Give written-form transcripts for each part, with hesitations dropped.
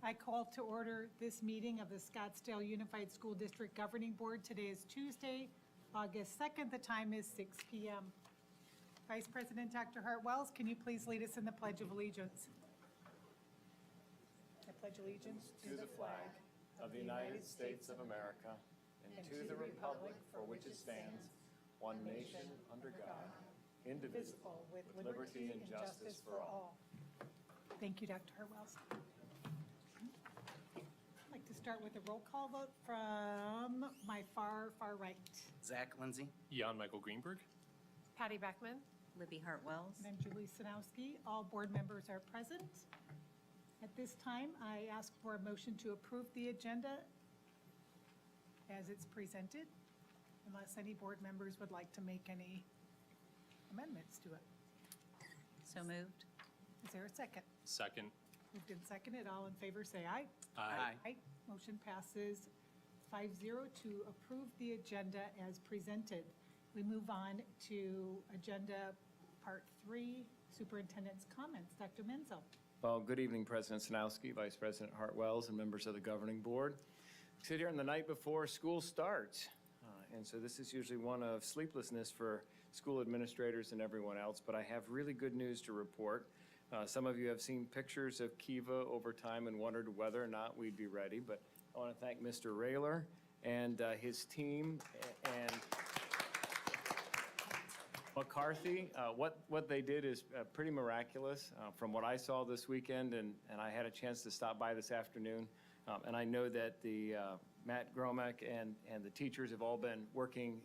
I call to order this meeting of the Scottsdale Unified School District Governing Board. Today is Tuesday, August 2nd. The time is 6 p.m. Vice President Dr. Hart-Wells, can you please lead us in the Pledge of Allegiance? I pledge allegiance to the flag of the United States of America and to the republic for which it stands, one nation under God, indivisible, with liberty and justice for all. Thank you, Dr. Hart-Wells. I'd like to start with a roll call vote from my far right. Zach Lindsay. Jan Michael Greenberg. Patty Beckman. Libby Hart-Wells. And I'm Julie Sanowski. All board members are present. At this time, I ask for a motion to approve the agenda as it's presented, unless any board members would like to make any amendments to it. So moved. Is there a second? Second. Moved and seconded. All in favor, say aye. Aye. Aye. Motion passes 5-0 to approve the agenda as presented. We move on to agenda part 3, superintendent's comments. Dr. Menzel. Well, good evening, President Sanowski, Vice President Hart-Wells, and members of the governing board. We sit here on the night before school starts, and so this is usually one of sleeplessness for school administrators and everyone else, but I have really good news to report. Some of you have seen pictures of Kiva over time and wondered whether or not we'd be ready, but I want to thank Mr. Rayler and his team and McCarthy. What they did is pretty miraculous from what I saw this weekend, and I had a chance to stop by this afternoon. And I know that the Matt Gromek and the teachers have all been working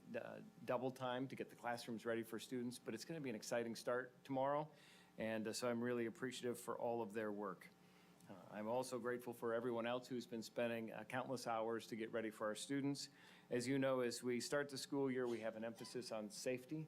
double time to get the classrooms ready for students, but it's going to be an exciting start tomorrow. And so I'm really appreciative for all of their work. I'm also grateful for everyone else who's been spending countless hours to get ready for our students. As you know, as we start the school year, we have an emphasis on safety.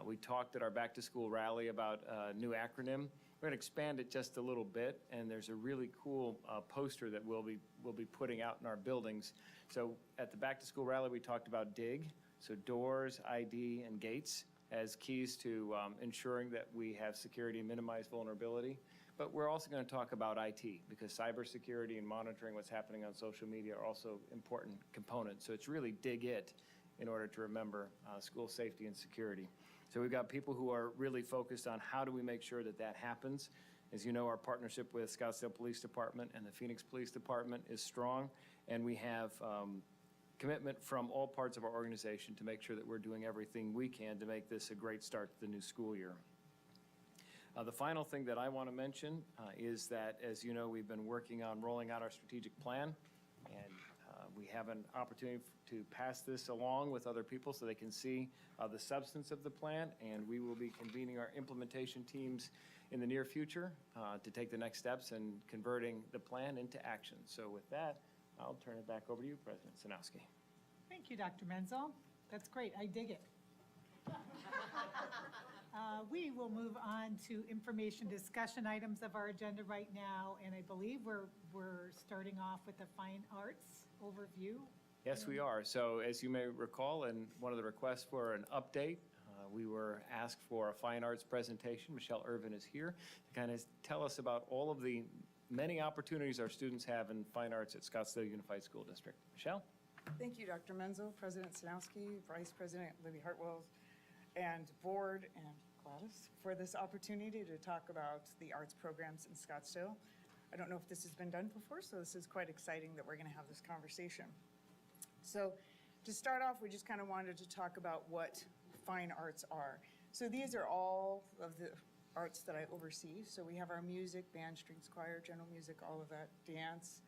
We talked at our back-to-school rally about a new acronym. We're going to expand it just a little bit, and there's a really cool poster that we'll be putting out in our buildings. So at the back-to-school rally, we talked about DIG, so doors, ID, and gates, as keys to ensuring that we have security and minimize vulnerability. But we're also going to talk about IT, because cybersecurity and monitoring what's happening on social media are also important components. So it's really dig it in order to remember school safety and security. So we've got people who are really focused on how do we make sure that that happens. As you know, our partnership with Scottsdale Police Department and the Phoenix Police Department is strong, and we have commitment from all parts of our organization to make sure that we're doing everything we can to make this a great start to the new school year. The final thing that I want to mention is that, as you know, we've been working on rolling out our strategic plan, and we have an opportunity to pass this along with other people so they can see the substance of the plan, and we will be convening our implementation teams in the near future to take the next steps in converting the plan into action. So with that, I'll turn it back over to you, President Sanowski. Thank you, Dr. Menzel. That's great. I dig it. We will move on to information discussion items of our agenda right now, and I believe we're starting off with the fine arts overview. Yes, we are. So as you may recall, in one of the requests for an update, we were asked for a fine arts presentation. Michelle Irvin is here to kind of tell us about all of the many opportunities our students have in fine arts at Scottsdale Unified School District. Michelle? Thank you, Dr. Menzel, President Sanowski, Vice President Libby Hart-Wells, and board and Gladys for this opportunity to talk about the arts programs in Scottsdale. I don't know if this has been done before, so this is quite exciting that we're going to have this conversation. So to start off, we just kind of wanted to talk about what fine arts are. So these are all of the arts that I oversee. So we have our music, band, strings, choir, general music, all of that, dance,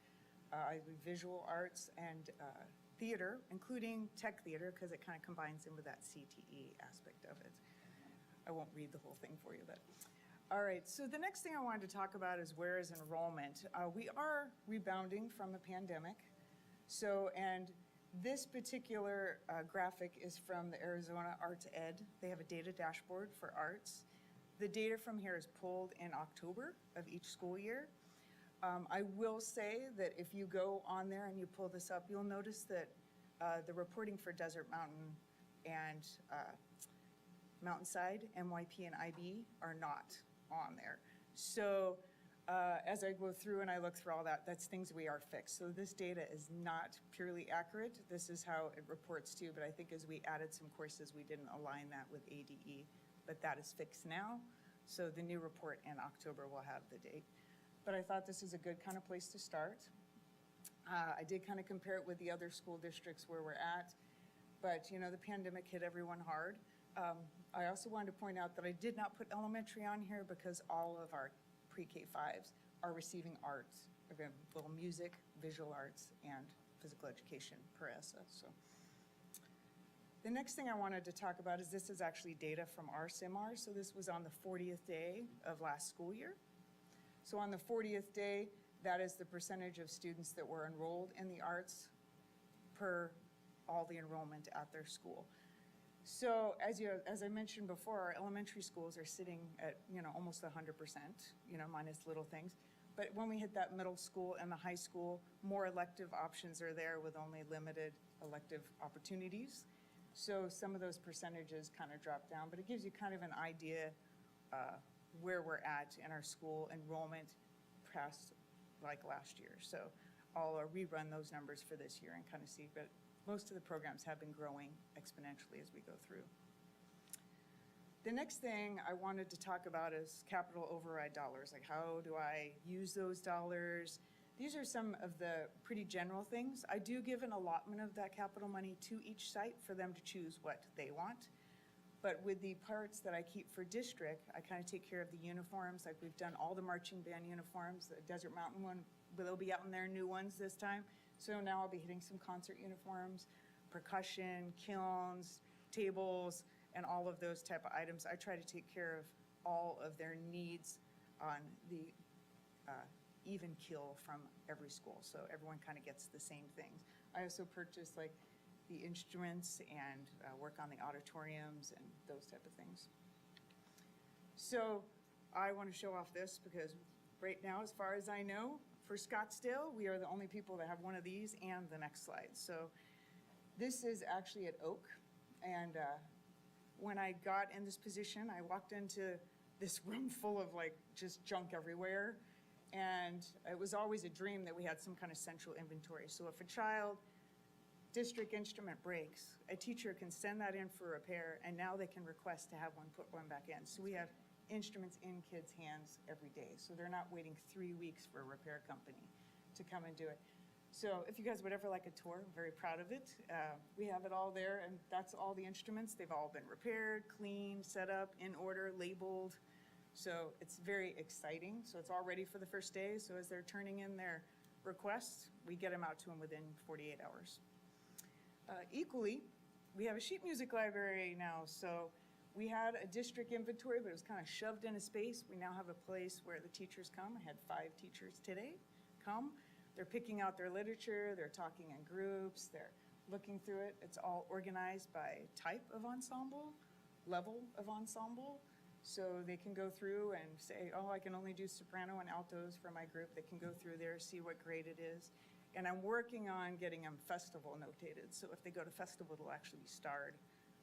I do visual arts, and theater, including tech theater, because it kind of combines in with that CTE aspect of it. I won't read the whole thing for you, but. All right, so the next thing I wanted to talk about is where is enrollment? We are rebounding from a pandemic. So, and this particular graphic is from the Arizona Arts Ed. They have a data dashboard for arts. The data from here is pulled in October of each school year. I will say that if you go on there and you pull this up, you'll notice that the reporting for Desert Mountain and Mountainside, MYP and IB are not on there. So As I go through and I look through all that, that's things we are fixed. So this data is not purely accurate. This is how it reports to, but I think as we added some courses, we didn't align that with ADE, but that is fixed now. So the new report in October will have the date. But I thought this is a good kind of place to start. I did kind of compare it with the other school districts where we're at, but you know, the pandemic hit everyone hard. I also wanted to point out that I did not put elementary on here because all of our pre-K-5s are receiving arts, again, little music, visual arts, and physical education per ESSA. So the next thing I wanted to talk about is this is actually data from our SIMR. So this was on the 40th day of last school year. So on the 40th day, that is the percentage of students that were enrolled in the arts per all the enrollment at their school. So as I mentioned before, our elementary schools are sitting at, you know, almost 100%, you know, minus little things. But when we hit that middle school and the high school, more elective options are there with only limited elective opportunities. So some of those percentages kind of drop down, but it gives you kind of an idea where we're at in our school enrollment past like last year. So I'll rerun those numbers for this year and kind of see, but most of the programs have been growing exponentially as we go through. The next thing I wanted to talk about is capital override dollars. Like, how do I use those dollars? These are some of the pretty general things. I do give an allotment of that capital money to each site for them to choose what they want. But with the parts that I keep for district, I kind of take care of the uniforms. Like, we've done all the marching band uniforms. The Desert Mountain one, they'll be out in their new ones this time. So now I'll be hitting some concert uniforms, percussion, kilns, tables, and all of those type of items. I try to take care of all of their needs on the even kill from every school. So everyone kind of gets the same things. I also purchase like the instruments and work on the auditoriums and those type of things. So I want to show off this because right now, as far as I know, for Scottsdale, we are the only people that have one of these and the next slide. So this is actually at Oak. And when I got in this position, I walked into this room full of like just junk everywhere. And it was always a dream that we had some kind of central inventory. So if a child district instrument breaks, a teacher can send that in for repair, and now they can request to have put one back in. So we have instruments in kids' hands every day. So they're not waiting 3 weeks for a repair company to come and do it. So if you guys would ever like a tour, I'm very proud of it. We have it all there, and that's all the instruments. They've all been repaired, cleaned, set up, in order, labeled. So it's very exciting. So it's all ready for the first day. So as they're turning in their requests, we get them out to them within 48 hours. Equally, we have a sheet music library now. So we had a district inventory, but it was kind of shoved in a space. We now have a place where the teachers come. I had 5 teachers today come. They're picking out their literature. They're talking in groups. They're looking through it. It's all organized by type of ensemble, level of ensemble. So they can go through and say, oh, I can only do soprano and altos for my group. They can go through there, see what grade it is. And I'm working on getting them festival notated. So if they go to festival, it'll actually be starred.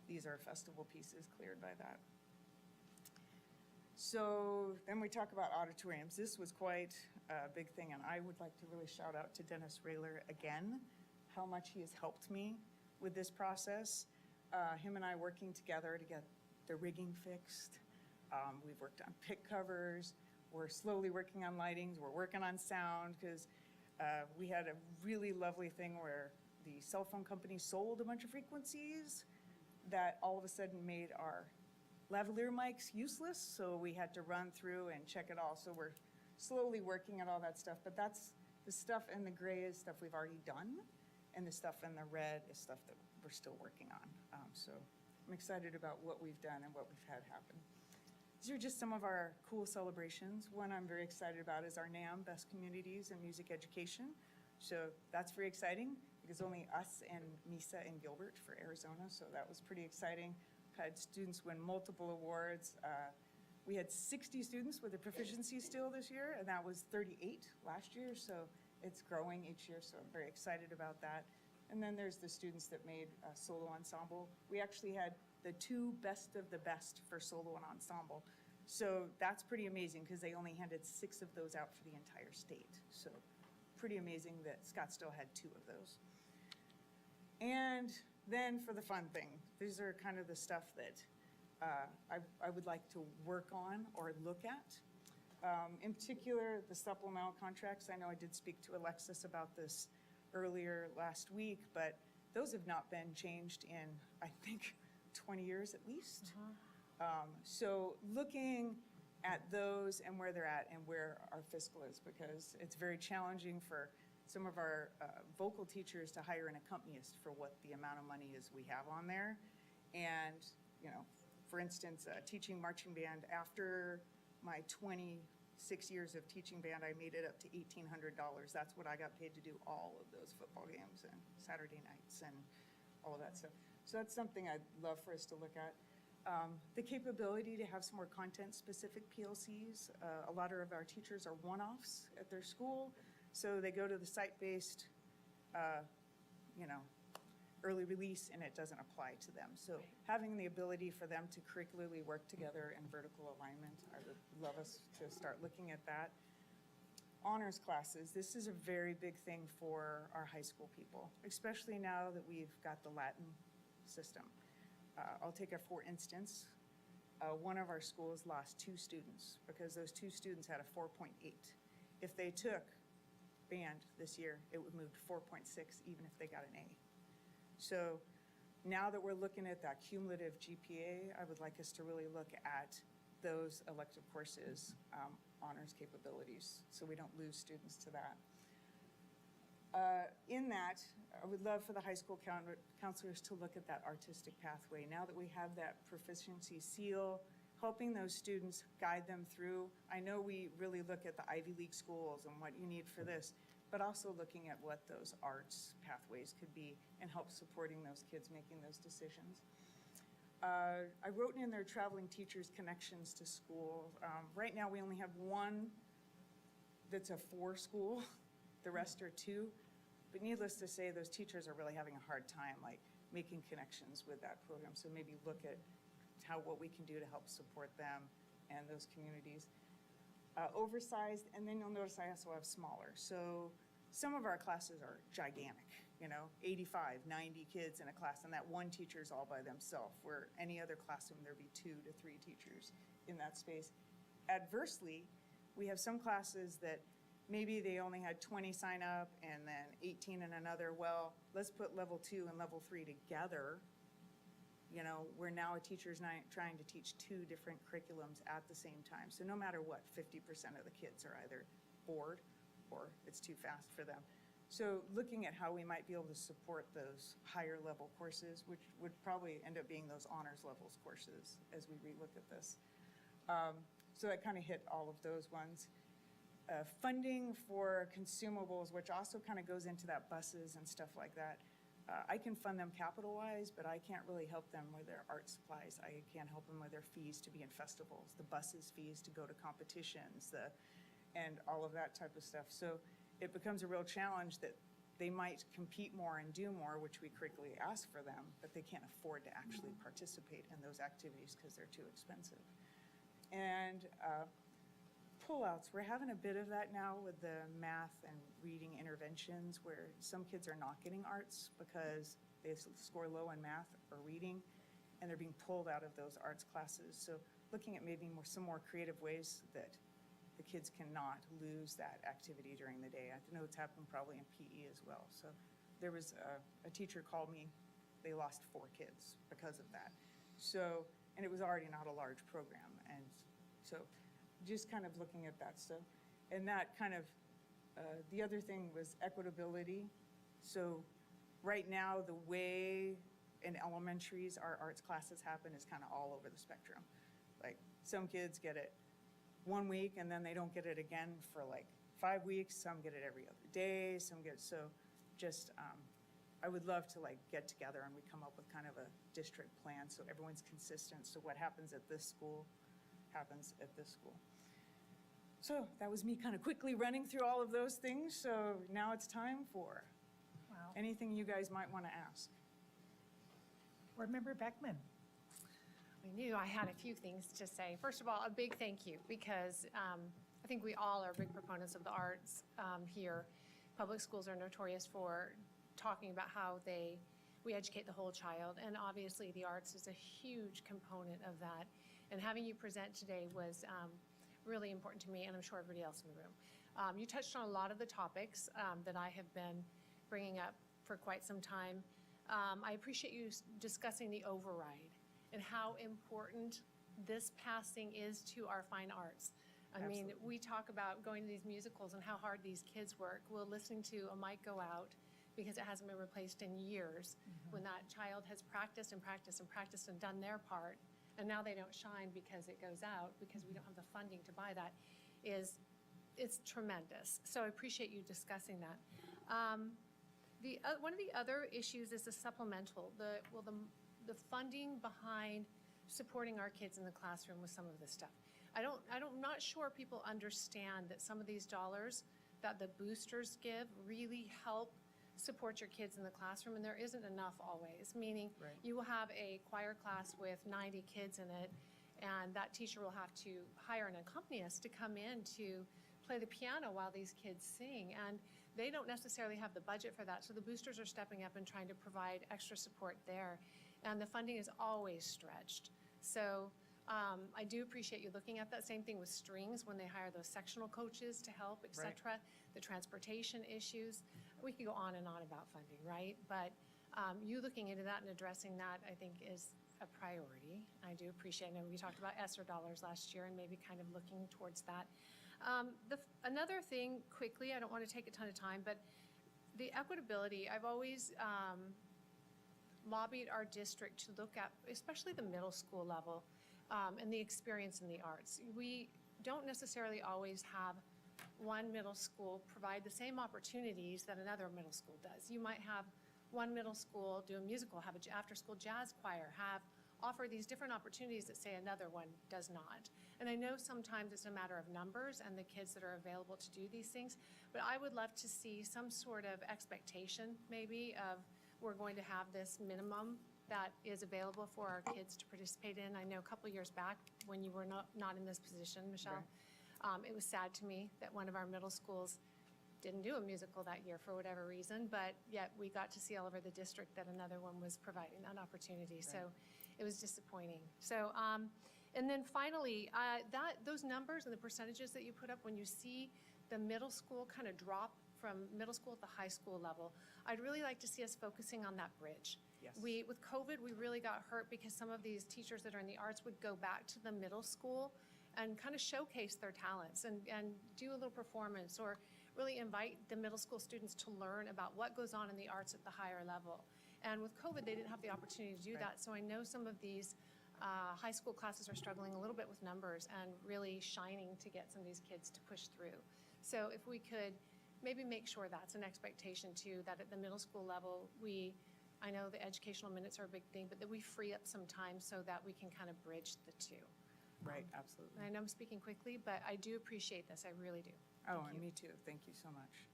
These are festival pieces cleared by that. So then we talk about auditoriums. This was quite a big thing, and I would like to really shout out to Dennis Rayler again, how much he has helped me with this process. Him and I working together to get the rigging fixed. We've worked on pick covers. We're slowly working on lightings. We're working on sound because we had a really lovely thing where the cell phone company sold a bunch of frequencies that all of a sudden made our lavalier mics useless, so we had to run through and check it all. So we're slowly working at all that stuff, but that's the stuff in the gray is stuff we've already done, and the stuff in the red is stuff that we're still working on. So I'm excited about what we've done and what we've had happen. These are just some of our cool celebrations. One I'm very excited about is our NAM, Best Communities in Music Education. So that's very exciting because only us and Misa and Gilbert for Arizona, so that was pretty exciting. Had students win multiple awards. We had 60 students with a proficiency still this year, and that was 38 last year, so it's growing each year, so I'm very excited about that. And then there's the students that made a solo ensemble. We actually had the 2 best of the best for solo and ensemble. So that's pretty amazing because they only handed 6 of those out for the entire state. So pretty amazing that Scottsdale had 2 of those. And then for the fun thing, these are kind of the stuff that I would like to work on or look at. In particular, the supplemental contracts. I know I did speak to Alexis about this earlier last week, but those have not been changed in, I think, 20 years at least. So looking at those and where they're at and where our fiscal is, because it's very challenging for some of our vocal teachers to hire an accompanist for what the amount of money is we have on there. And, you know, for instance, teaching marching band, after my 26 years of teaching band, I made it up to $1,800. That's what I got paid to do all of those football games and Saturday nights and all of that stuff. So that's something I'd love for us to look at. The capability to have some more content-specific PLCs. A lot of our teachers are one-offs at their school, so they go to the site-based, early release, and it doesn't apply to them. So having the ability for them to curricularly work together in vertical alignment, I would love us to start looking at that. Honors classes, this is a very big thing for our high school people, especially now that we've got the Latin system. I'll take a for instance. One of our schools lost 2 students because those 2 students had a 4.8. If they took band this year, it would move to 4.6 even if they got an A. So now that we're looking at that cumulative GPA, I would like us to really look at those elective courses, honors capabilities, so we don't lose students to that. In that, I would love for the high school counselors to look at that artistic pathway. Now that we have that proficiency seal, helping those students, guide them through. I know we really look at the Ivy League schools and what you need for this, but also looking at what those arts pathways could be and help supporting those kids making those decisions. I wrote in there traveling teachers' connections to school. Right now, we only have 1 that's a 4 school. The rest are 2. But needless to say, those teachers are really having a hard time, like, making connections with that program. So maybe look at what we can do to help support them and those communities. Oversized, and then you'll notice I also have smaller. So some of our classes are gigantic, 85, 90 kids in a class, and that one teacher's all by themselves, where any other classroom there'd be 2 to 3 teachers in that space. Adversely, we have some classes that maybe they only had 20 sign up and then 18 in another. Well, let's put level 2 and level 3 together, where now a teacher's trying to teach 2 different curriculums at the same time. So no matter what, 50% of the kids are either bored or it's too fast for them. So looking at how we might be able to support those higher level courses, which would probably end up being those honors levels courses as we relook at this. So that kind of hit all of those ones. Funding for consumables, which also kind of goes into that buses and stuff like that. I can fund them capital-wise, but I can't really help them with their art supplies. I can't help them with their fees to be in festivals, the buses' fees to go to competitions, and all of that type of stuff. So it becomes a real challenge that they might compete more and do more, which we curricularly ask for them, but they can't afford to actually participate in those activities because they're too expensive. And pullouts, we're having a bit of that now with the math and reading interventions where some kids are not getting arts because they score low in math or reading, and they're being pulled out of those arts classes. So looking at maybe some more creative ways that the kids cannot lose that activity during the day. I know it's happened probably in PE as well. So there was a teacher called me, they lost 4 kids because of that. So, and it was already not a large program. And so just kind of looking at that stuff. And that kind of, the other thing was equitability. So right now, the way in elementaries our arts classes happen is kind of all over the spectrum. Like some kids get it 1 week and then they don't get it again for like 5 weeks. Some get it every other day, some get, so just, I would love to like get together and we come up with kind of a district plan so everyone's consistent. So what happens at this school happens at this school. So that was me kind of quickly running through all of those things. So now it's time for anything you guys might want to ask. Board Member Beckman. I knew I had a few things to say. First of all, a big thank you, because I think we all are big proponents of the arts here. Public schools are notorious for talking about how we educate the whole child, and obviously the arts is a huge component of that. And having you present today was really important to me, and I'm sure everybody else in the room. You touched on a lot of the topics that I have been bringing up for quite some time. I appreciate you discussing the override and how important this passing is to our fine arts. I mean, we talk about going to these musicals and how hard these kids work. Well, listening to a mic go out because it hasn't been replaced in years, when that child has practiced and practiced and practiced and done their part, and now they don't shine because it goes out, because we don't have the funding to buy that, it's tremendous. So I appreciate you discussing that. One of the other issues is the supplemental, the funding behind supporting our kids in the classroom with some of this stuff. I'm not sure people understand that some of these dollars that the boosters give really help support your kids in the classroom, and there isn't enough always, meaning you will have a choir class with 90 kids in it, and that teacher will have to hire an accompanist to come in to play the piano while these kids sing, and they don't necessarily have the budget for that, so the boosters are stepping up and trying to provide extra support there, and the funding is always stretched. So I do appreciate you looking at that. Same thing with strings, when they hire those sectional coaches to help, et cetera. The transportation issues. We could go on and on about funding, right? But you looking into that and addressing that, I think, is a priority. I do appreciate it. And we talked about ESSER dollars last year and maybe kind of looking towards that. Another thing, quickly, I don't want to take a ton of time, but the equitability, I've always lobbied our district to look at, especially the middle school level, and the experience in the arts. We don't necessarily always have one middle school provide the same opportunities that another middle school does. You might have one middle school do a musical, have an after-school jazz choir, offer these different opportunities that, say, another one does not. And I know sometimes it's a matter of numbers and the kids that are available to do these things, but I would love to see some sort of expectation, maybe, of we're going to have this minimum that is available for our kids to participate in. I know a couple years back, when you were not in this position, Michelle, it was sad to me that one of our middle schools didn't do a musical that year for whatever reason, but yet we got to see all over the district that another one was providing that opportunity. So it was disappointing. So, and then finally, those numbers and the percentages that you put up, when you see the middle school kind of drop from middle school to the high school level, I'd really like to see us focusing on that bridge. Yes. With COVID, we really got hurt because some of these teachers that are in the arts would go back to the middle school and kind of showcase their talents and do a little performance, or really invite the middle school students to learn about what goes on in the arts at the higher level. And with COVID, they didn't have the opportunity to do that. So I know some of these high school classes are struggling a little bit with numbers and really shining to get some of these kids to push through. So if we could maybe make sure that's an expectation too, that at the middle school level, I know the educational minutes are a big thing, but that we free up some time so that we can kind of bridge the two. Right, absolutely. And I know I'm speaking quickly, but I do appreciate this, I really do. Oh, and me too. Thank you so much.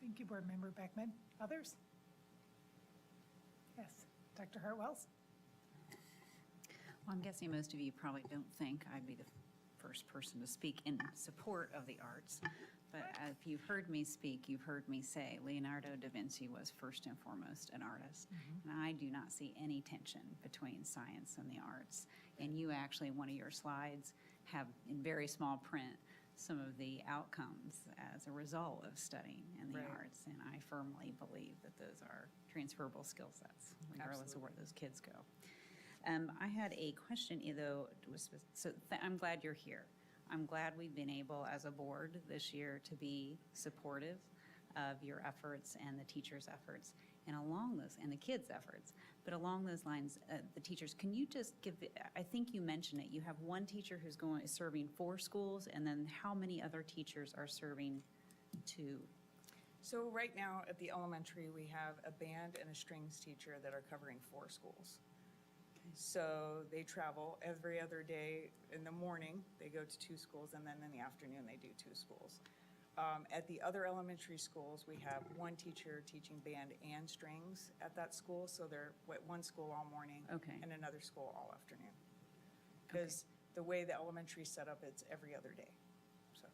Thank you, Board Member Beckman. Others? Yes, Dr. Hartwells? Well, I'm guessing most of you probably don't think I'd be the first person to speak in support of the arts. But if you've heard me speak, you've heard me say Leonardo da Vinci was first and foremost an artist. And I do not see any tension between science and the arts. And you actually, one of your slides, have in very small print some of the outcomes as a result of studying in the arts. And I firmly believe that those are transferable skill sets, regardless of where those kids go. I had a question, though. I'm glad you're here. I'm glad we've been able, as a board this year, to be supportive of your efforts and the teachers' efforts, and the kids' efforts. But along those lines, the teachers, can you just give? I think you mentioned it. You have one teacher who's serving 4 schools, and then how many other teachers are serving 2? So right now at the elementary, we have a band and a strings teacher that are covering 4 schools. So they travel every other day. In the morning, they go to 2 schools, and then in the afternoon, they do 2 schools. At the other elementary schools, we have one teacher teaching band and strings at that school. So they're at one school all morning and another school all afternoon. because the way the elementary is set up, it's every other day, so.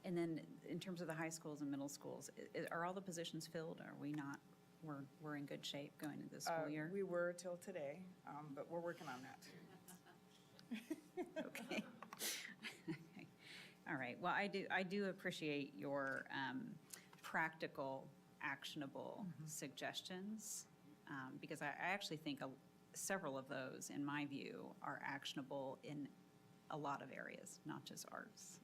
And then in terms of the high schools and middle schools, are all the positions filled? Are we not, we're in good shape going into the school year? We were till today, but we're working on that. Okay. All right. Well, I do appreciate your practical, actionable suggestions, because I actually think several of those, in my view, are actionable in a lot of areas, not just arts.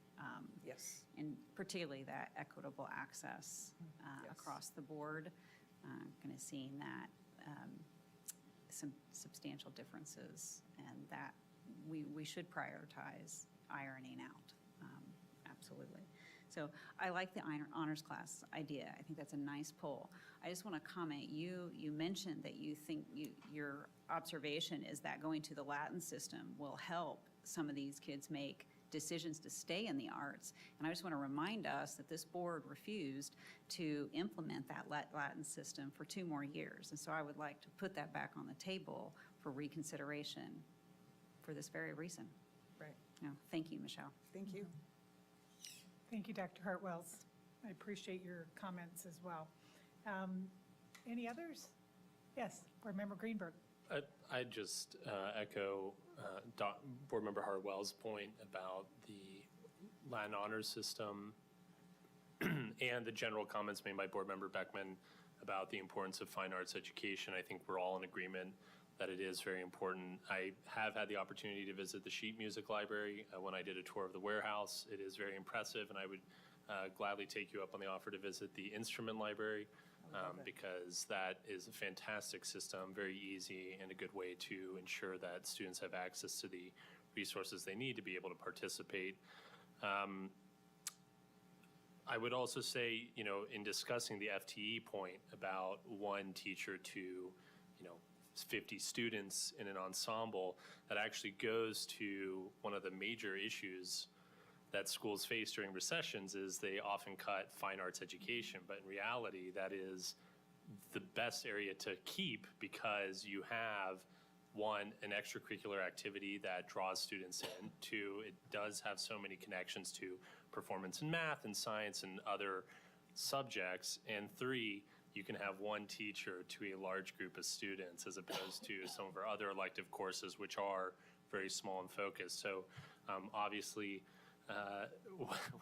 Yes. And particularly that equitable access Yes. across the board, kind of seeing that some substantial differences, and that we should prioritize ironing out. Absolutely. So I like the honors class idea. I think that's a nice pull. I just want to comment, you mentioned that you think your observation is that going to the Latin system will help some of these kids make decisions to stay in the arts. And I just want to remind us that this board refused to implement that Latin system for 2 more years. And so I would like to put that back on the table for reconsideration for this very reason. Right. No, thank you, Michelle. Thank you. Thank you, Dr. Hartwells. I appreciate your comments as well. Any others? Yes, Board Member Greenberg. I just echo Board Member Hartwell's point about the Latin honors system and the general comments made by Board Member Beckman about the importance of fine arts education. I think we're all in agreement that it is very important. I have had the opportunity to visit the sheet music library when I did a tour of the warehouse. It is very impressive, and I would gladly take you up on the offer to visit the instrument library, because that is a fantastic system, very easy, and a good way to ensure that students have access to the resources they need to be able to participate. I would also say, in discussing the FTE point about 1 teacher to, 50 students in an ensemble, that actually goes to one of the major issues that schools face during recessions is they often cut fine arts education, but in reality, that is the best area to keep because you have, 1, an extracurricular activity that draws students in. 2, it does have so many connections to performance in math and science and other subjects. And 3, you can have 1 teacher to a large group of students as opposed to some of our other elective courses, which are very small and focused. So obviously,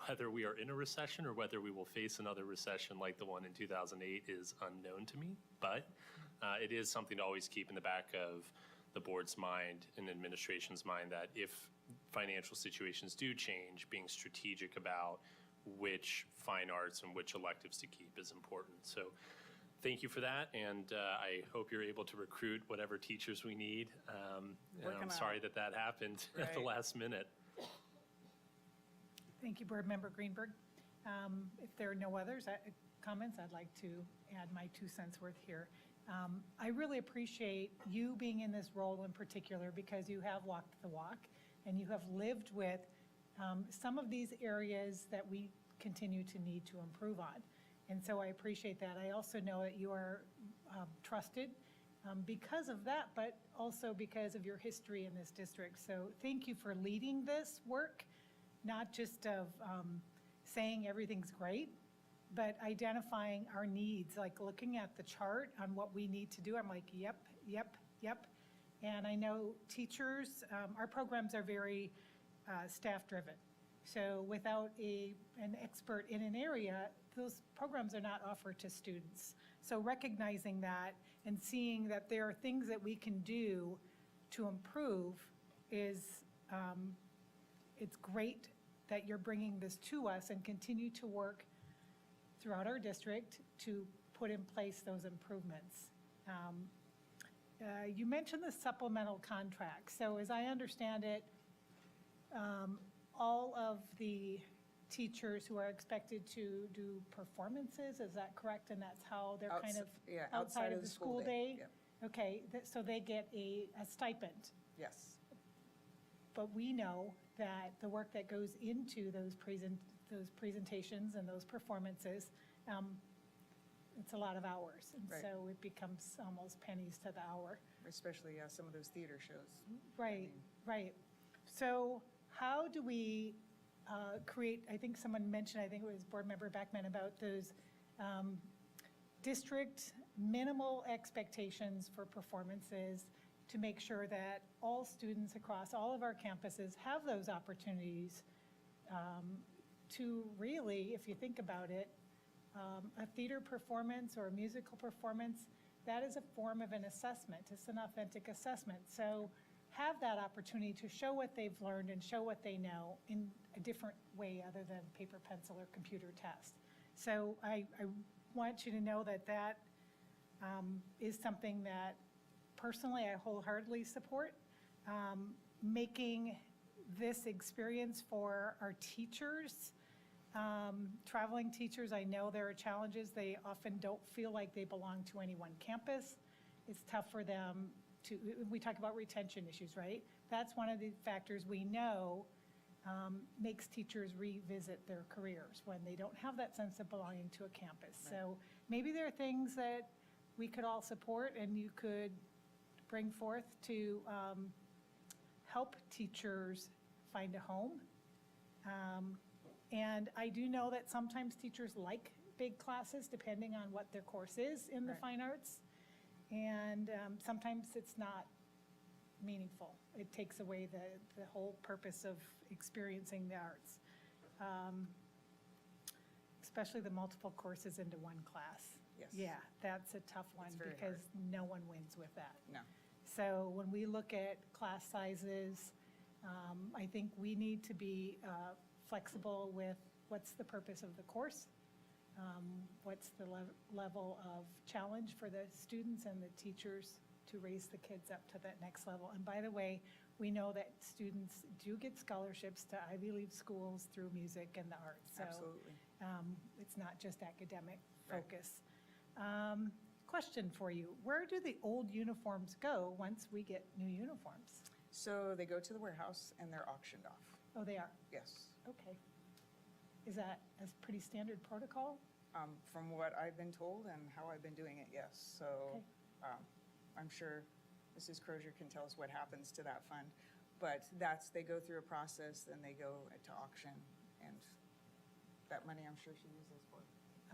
whether we are in a recession or whether we will face another recession like the one in 2008 is unknown to me, but it is something to always keep in the back of the board's mind and administration's mind that if financial situations do change, being strategic about which fine arts and which electives to keep is important. So thank you for that, and I hope you're able to recruit whatever teachers we need. And I'm sorry that happened at the last minute. Thank you, Board Member Greenberg. If there are no others, comments, I'd like to add my 2 cents worth here. I really appreciate you being in this role in particular because you have walked the walk and you have lived with some of these areas that we continue to need to improve on. And so I appreciate that. I also know that you are trusted because of that, but also because of your history in this district. So thank you for leading this work, not just of saying everything's great, but identifying our needs, like looking at the chart on what we need to do. I'm like, yep, yep, yep. And I know teachers, our programs are very staff-driven. So without an expert in an area, those programs are not offered to students. So recognizing that and seeing that there are things that we can do to improve is, it's great that you're bringing this to us and continue to work throughout our district to put in place those improvements. You mentioned the supplemental contract. So as I understand it, all of the teachers who are expected to do performances, is that correct? And that's how they're kind of outside of the school day? Yep. Okay, so they get a stipend. Yes. But we know that the work that goes into those presentations and those performances, it's a lot of hours. And Right. so it becomes almost pennies to the hour. Especially some of those theater shows. Right, right. So how do we create, I think someone mentioned, I think it was Board Member Beckman, about those district minimal expectations for performances to make sure that all students across all of our campuses have those opportunities to really, if you think about it, a theater performance or a musical performance, that is a form of an assessment. It's an authentic assessment. So have that opportunity to show what they've learned and show what they know in a different way other than paper, pencil, or computer test. So I want you to know that that is something that personally I wholeheartedly support. Making this experience for our teachers, traveling teachers, I know there are challenges. They often don't feel like they belong to any one campus. It's tough for them to, we talk about retention issues, right? That's one of the factors we know makes teachers revisit their careers when they don't have that sense of belonging to a campus. Right. So maybe there are things that we could all support and you could bring forth to help teachers find a home. And I do know that sometimes teachers like big classes depending on what their course is in the Right. fine arts. And sometimes it's not meaningful. It takes away the whole purpose of experiencing the arts. Especially the multiple courses into one class. Yes. Yeah, that's a tough one very because no one wins with that. No. So when we look at class sizes, I think we need to be flexible with what's the purpose of the course, what's the level of challenge for the students and the teachers to raise the kids up to that next level. And by the way, we know that students do get scholarships to Ivy League schools through music and the arts. So Absolutely. it's not just academic Right. focus. Question for you. Where do the old uniforms go once we get new uniforms? So they go to the warehouse and they're auctioned off. Oh, they are? Yes. Okay. Is that a pretty standard protocol? From what I've been told and how I've been doing it, yes. So I'm sure Mrs. Crozier can tell us what happens to that fund. But they go through a process and they go to auction, and that money I'm sure she uses for.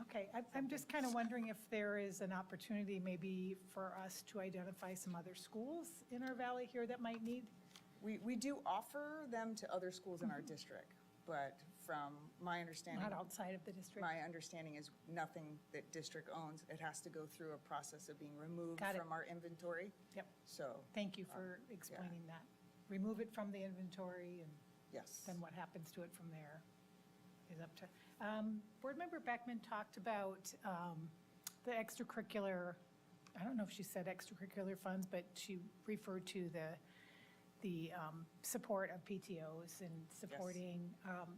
Okay, I'm just kind of wondering if there is an opportunity maybe for us to identify some other schools in our valley here that might need? We do offer them to other schools in our district, but from my understanding. Not outside of the district? My understanding is nothing that district owns. It has to go through a process of being removed Got it. from our inventory. Yep, So, thank you for explaining that. Remove it from the inventory, and yes. then what happens to it from there is up to. Board Member Beckman talked about the extracurricular, I don't know if she said extracurricular funds, but she referred to the support of PTOs and supporting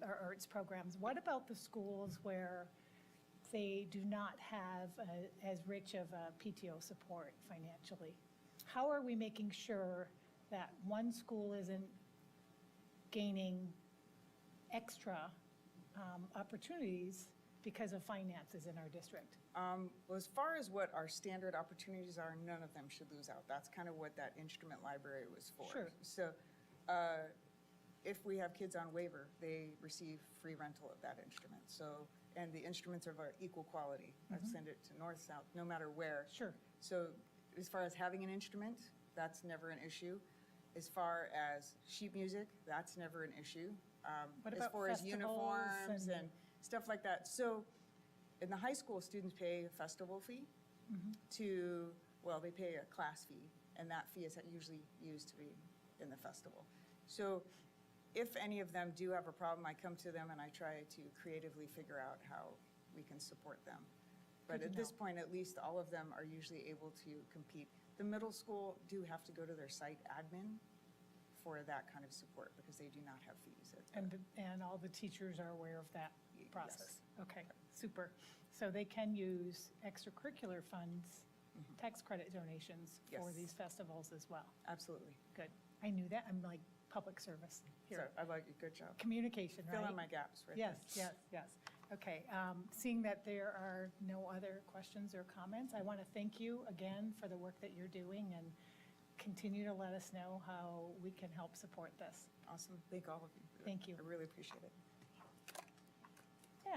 our arts programs. What about the schools where they do not have as rich of a PTO support financially? How are we making sure that one school isn't gaining extra opportunities because of finances in our district? Well, as far as what our standard opportunities are, none of them should lose out. That's kind of what that instrument library was for. Sure. So if we have kids on waiver, they receive free rental of that instrument. So, and the instruments are of equal quality. I'd send it to north, south, no matter where. Sure. So as far as having an instrument, that's never an issue. As far as sheet music, that's never an issue. What as about far as festivals uniforms and- and stuff like that. So in the high school, students pay a festival fee they pay a class fee, and that fee is usually used to be in the festival. So if any of them do have a problem, I come to them and I try to creatively figure out how we can support them. But Good to at this know. point, at least all of them are usually able to compete. The middle school do have to go to their site admin for that kind of support because they do not have fees. And all the teachers are aware of that Yes. process? Okay, super. So they can use extracurricular funds, tax credit donations for Yes. these festivals as well? Absolutely. Good. I knew that. I'm like public service So here. I like it. Good job. Communication, right? Fill in my gaps right there. Yes. Okay, seeing that there are no other questions or comments, I want to thank you again for the work that you're doing and continue to let us know how we can help support this. Awesome. Thank all of you. Thank you. I really appreciate it.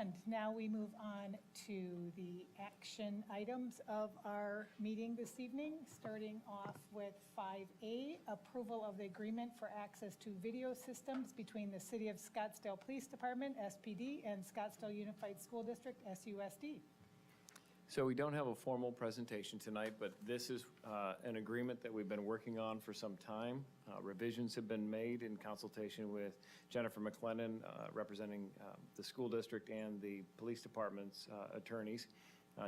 And now we move on to the action items of our meeting this evening, starting off with 5A, approval of the agreement for access to video systems between the City of Scottsdale Police Department, SPD, and Scottsdale Unified School District, SUSD. So we don't have a formal presentation tonight, but this is an agreement that we've been working on for some time. Revisions have been made in consultation with Jennifer McLennan, representing the school district and the police department's attorneys.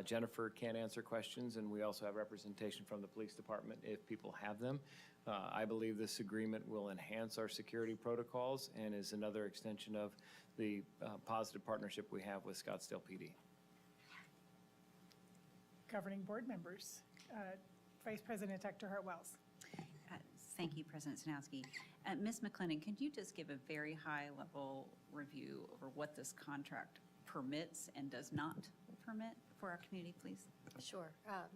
Jennifer can answer questions, and we also have representation from the police department if people have them. I believe this agreement will enhance our security protocols and is another extension of the positive partnership we have with Scottsdale PD. Governing board members, Vice President Dr. Hartwells. Thank you, President Sinowski. Ms. McLennan, could you just give a very high-level review over what this contract permits and does not permit for our community, please? Sure.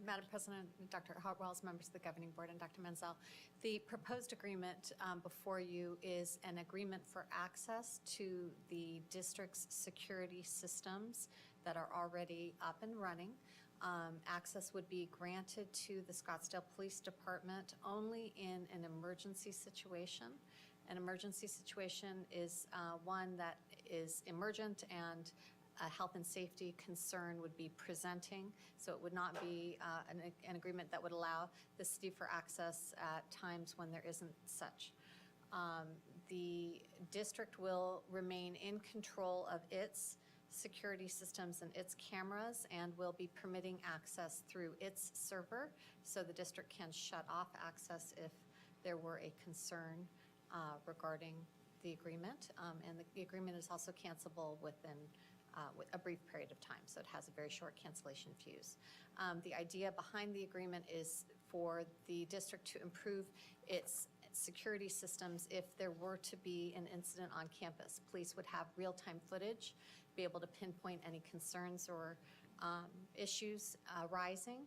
Madam President, Dr. Hartwells, members of the Governing Board, and Dr. Menzel, the proposed agreement before you is an agreement for access to the district's security systems that are already up and running. Access would be granted to the Scottsdale Police Department only in an emergency situation. An emergency situation is one that is emergent and a health and safety concern would be presenting. So it would not be an agreement that would allow the city for access at times when there isn't such. The district will remain in control of its security systems and its cameras and will be permitting access through its server, so the district can shut off access if there were a concern regarding the agreement. And the agreement is also cancelable within with a brief period of time, so it has a very short cancellation fuse. The idea behind the agreement is for the district to improve its security systems if there were to be an incident on campus. Police would have real-time footage, be able to pinpoint any concerns or issues arising,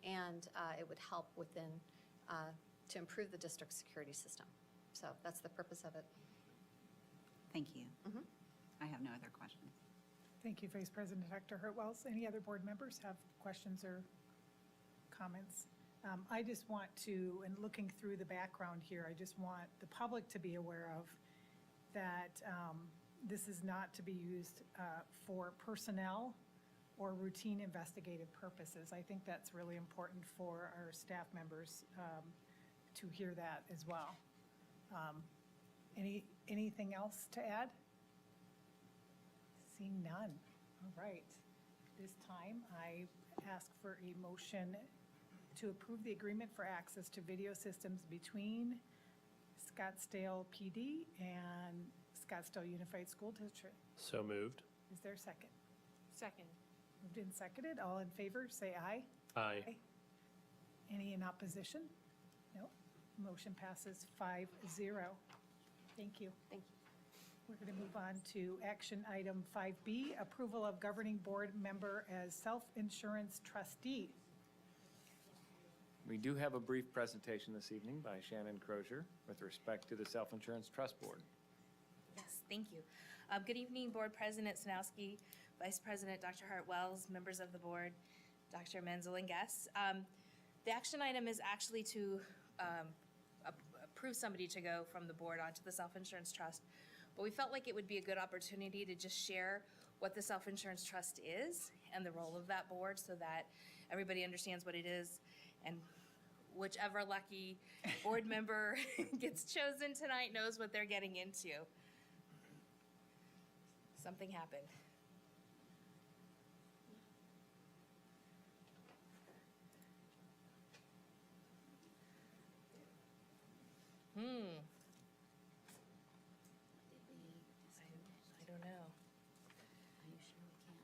and it would help within to improve the district's security system. So that's the purpose of it. Thank you. I have no other questions. Thank you, Vice President Dr. Hartwells. Any other board members have questions or comments? I just want to, and looking through the background here, I just want the public to be aware of that this is not to be used for personnel or routine investigative purposes. I think that's really important for our staff members to hear that as well. Anything else to add? Seeing none. All right. This time, I ask for a motion to approve the agreement for access to video systems between Scottsdale PD and Scottsdale Unified School District. So moved. Is there a second? Second. Moved and seconded. All in favor, say aye. Aye. Any in opposition? No. Motion passes 5-0. Thank you. Thank you. We're going to move on to action item 5B, approval of governing board member as self-insurance trustee. We do have a brief presentation this evening by Shannon Crozier with respect to the Self-Insurance Trust Board. Yes, thank you. Good evening, Board President Sinowski, Vice President Dr. Hartwells, members of the board, Dr. Menzel, and guests. The action item is actually to approve somebody to go from the board onto the Self-Insurance Trust, but we felt like it would be a good opportunity to just share what the Self-Insurance Trust is and the role of that board so that everybody understands what it is, and whichever lucky board member gets chosen tonight knows what they're getting into. Something happened. I don't know. Are you sure we can't?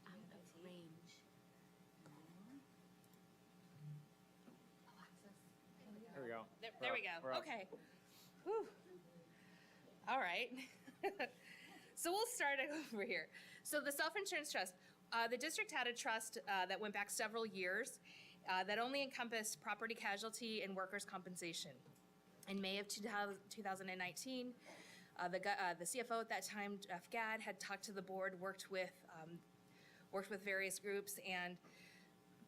Out of range. There we go. There we We're go. up. Okay. Whew. All right. So we'll start over here. So the self-insurance trust, The district had a trust that went back several years that only encompassed property casualty and workers' compensation. In May of 2019, the CFO at that time, Jeff Gadd, had talked to the board, worked with various groups, and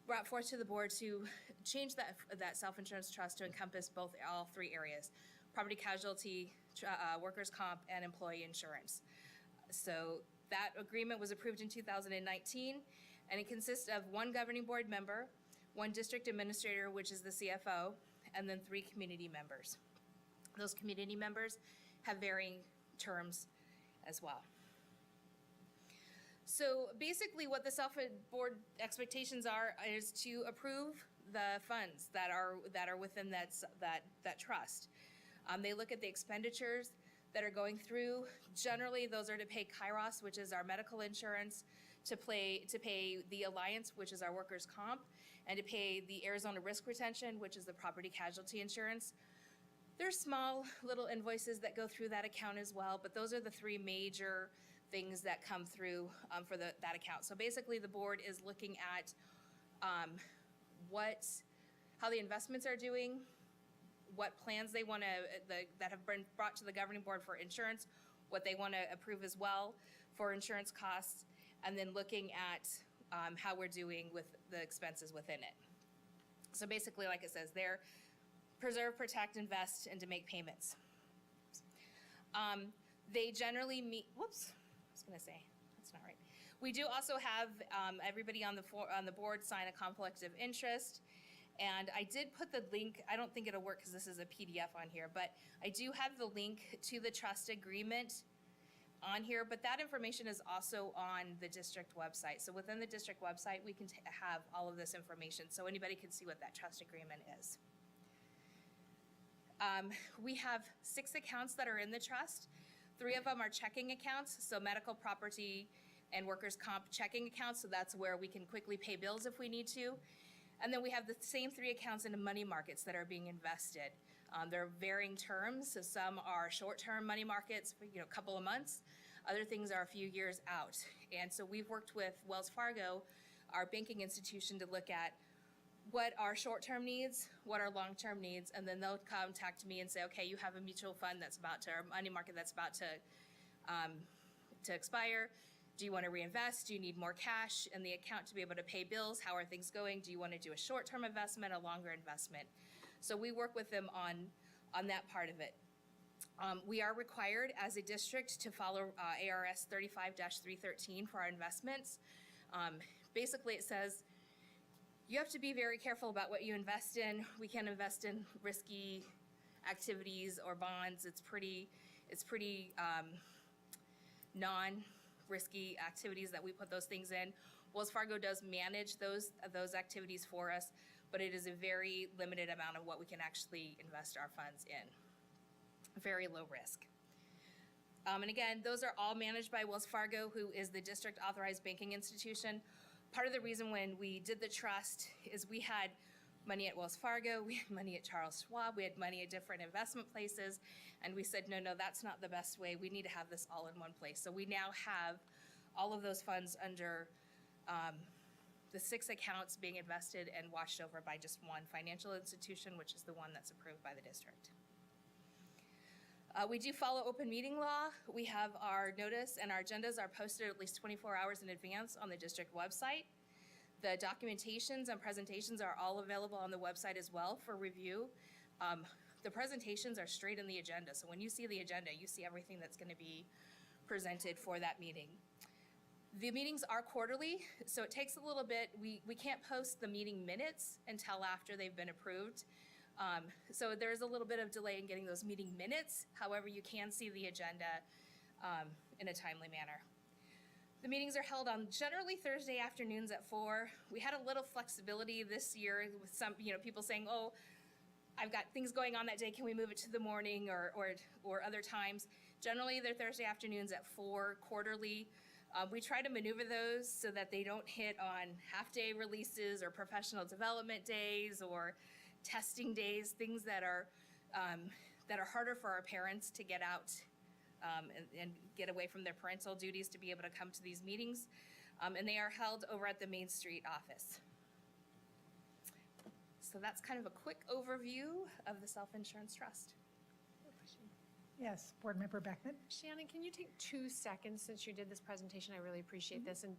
brought forth to the board to change that self-insurance trust to encompass all three areas: property casualty, workers' comp, and employee insurance. So that agreement was approved in 2019, and it consists of one governing board member, one district administrator, which is the CFO, and then 3 community members. Those community members have varying terms as well. So basically what the board expectations are is to approve the funds that are within that trust. They look at the expenditures that are going through. Generally, those are to pay Kairos, which is our medical insurance, to pay the Alliance, which is our workers' comp, and to pay the Arizona Risk Retention, which is the property casualty insurance. There's small little invoices that go through that account as well, but those are the 3 major things that come through for that account. So basically, the board is looking at how the investments are doing, what plans they want to, that have been brought to the governing board for insurance, what they want to approve as well for insurance costs, and then looking at how we're doing with the expenses within it. So basically, like it says there, preserve, protect, invest, and to make payments. They generally meet, whoops, I was gonna say, that's not right. We do also have everybody on the board sign a conflict of interest. And I did put the link, I don't think it'll work because this is a PDF on here, but I do have the link to the trust agreement on here, but that information is also on the district website. So within the district website, we can have all of this information so anybody can see what that trust agreement is. We have 6 accounts that are in the trust. 3 of them are checking accounts, so medical, property, and workers' comp checking accounts, so that's where we can quickly pay bills if we need to. And then we have the same 3 accounts in money markets that are being invested. They're varying terms, so some are short-term money markets, a couple of months. Other things are a few years out. And so we've worked with Wells Fargo, our banking institution, to look at what are short-term needs, what are long-term needs, and then they'll contact me and say, okay, you have a mutual fund that's about to, or money market that's about to expire. Do you want to reinvest? Do you need more cash in the account to be able to pay bills? How are things going? Do you want to do a short-term investment, a longer investment? So we work with them on that part of it. We are required as a district to follow ARS 35-313 for our investments. Basically, it says you have to be very careful about what you invest in. We can't invest in risky activities or bonds. It's pretty non-risky activities that we put those things in. Wells Fargo does manage those activities for us, but it is a very limited amount of what we can actually invest our funds in. Very low risk. And again, those are all managed by Wells Fargo, who is the district authorized banking institution. Part of the reason when we did the trust is we had money at Wells Fargo, we had money at Charles Schwab, we had money at different investment places, and we said, no, that's not the best way. We need to have this all in one place. So we now have all of those funds under the 6 accounts being invested and watched over by just one financial institution, which is the one that's approved by the district. We do follow open meeting law. We have our notice and our agendas are posted at least 24 hours in advance on the district website. The documentations and presentations are all available on the website as well for review. The presentations are straight in the agenda. So when you see the agenda, you see everything that's going to be presented for that meeting. The meetings are quarterly, so it takes a little bit. We can't post the meeting minutes until after they've been approved. So there's a little bit of delay in getting those meeting minutes. However, you can see the agenda in a timely manner. The meetings are held on generally Thursday afternoons at 4. We had a little flexibility this year with some, people saying, oh, I've got things going on that day, can we move it to the morning or other times? Generally, they're Thursday afternoons at 4 quarterly. We try to maneuver those so that they don't hit on half-day releases or professional development days or testing days, things that are harder for our parents to get out and get away from their parental duties to be able to come to these meetings. And they are held over at the Main Street office. So that's kind of a quick overview of the Self-Insurance Trust. Yes, Board Member Beckman? Shannon, can you take 2 seconds, since you did this presentation, I really appreciate this, and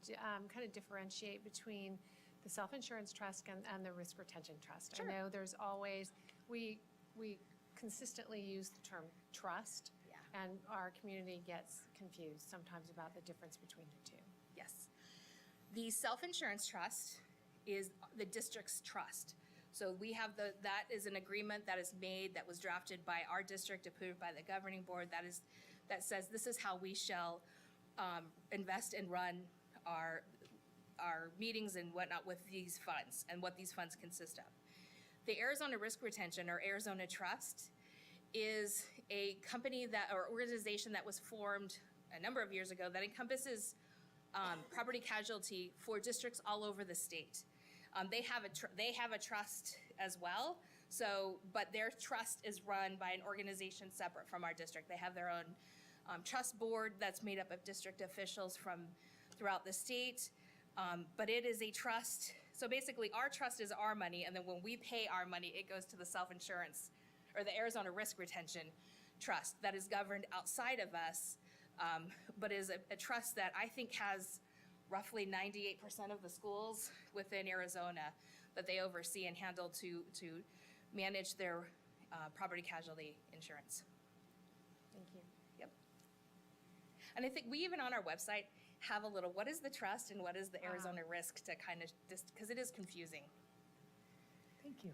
kind of differentiate between the self-insurance trust and the risk retention trust? Sure. I know there's always, we consistently use the term trust. Yeah. And our community gets confused sometimes about the difference between the two. Yes. The self-insurance trust is the district's trust. So we have that is an agreement that is made, that was drafted by our district, approved by the governing board, that says this is how we shall invest and run our meetings and whatnot with these funds, and what these funds consist of. The Arizona Risk Retention, or Arizona Trust, is a company or organization that was formed a number of years ago that encompasses property casualty for districts all over the state. They have a trust as well, but their trust is run by an organization separate from our district. They have their own trust board that's made up of district officials from throughout the state, but it is a trust. So basically, our trust is our money, and then when we pay our money, it goes to the self-insurance, or the Arizona Risk Retention Trust, that is governed outside of us, but is a trust that I think has roughly 98% of the schools within Arizona that they oversee and handle to manage their property casualty insurance. Thank you. Yep. And I think we even on our website have a little, what is the trust and what is the Arizona risk, to kind of just, because it is confusing. Thank you.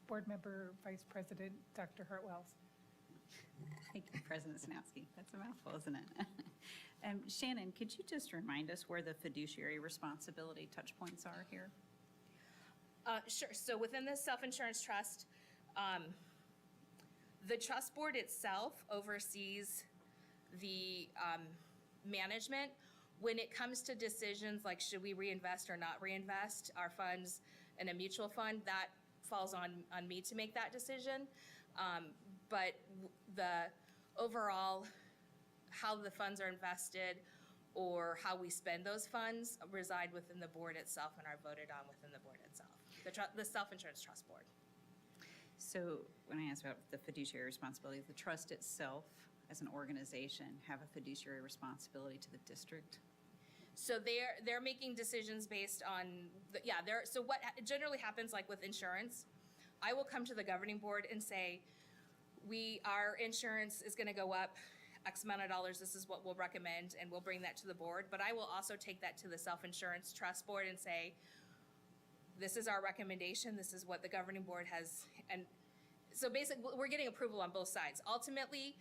Board Member Vice President Dr. Hartwells. Thank you, President Sinowski. That's a mouthful, isn't it? Shannon, could you just remind us where the fiduciary responsibility touch points are here? Sure. So within the self-insurance trust, the trust board itself oversees the management. When it comes to decisions like should we reinvest or not reinvest our funds in a mutual fund, that falls on me to make that decision. But the overall, how the funds are invested or how we spend those funds reside within the board itself and are voted on within the board itself, the self-insurance trust board. So when I asked about the fiduciary responsibility, the trust itself as an organization have a fiduciary responsibility to the district? So they're making decisions based on, so what generally happens, like with insurance, I will come to the governing board and say, our insurance is gonna go up X amount of dollars, this is what we'll recommend, and we'll bring that to the board. But I will also take that to the self-insurance trust board and say, this is our recommendation, this is what the governing board has, and so basically, we're getting approval on both sides. Ultimately,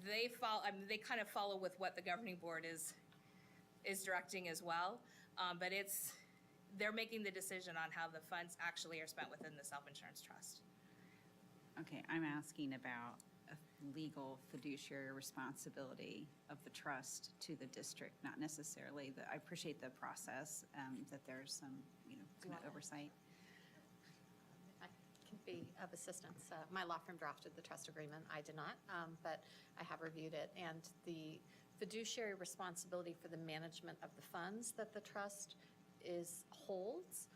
they kind of follow with what the governing board is directing as well. But they're making the decision on how the funds actually are spent within the self-insurance trust. Okay, I'm asking about a legal fiduciary responsibility of the trust to the district, not necessarily I appreciate the process, that there's some, kind of oversight. I can be of assistance. My law firm drafted the trust agreement. I did not, but I have reviewed it. And the fiduciary responsibility for the management of the funds that the trust holds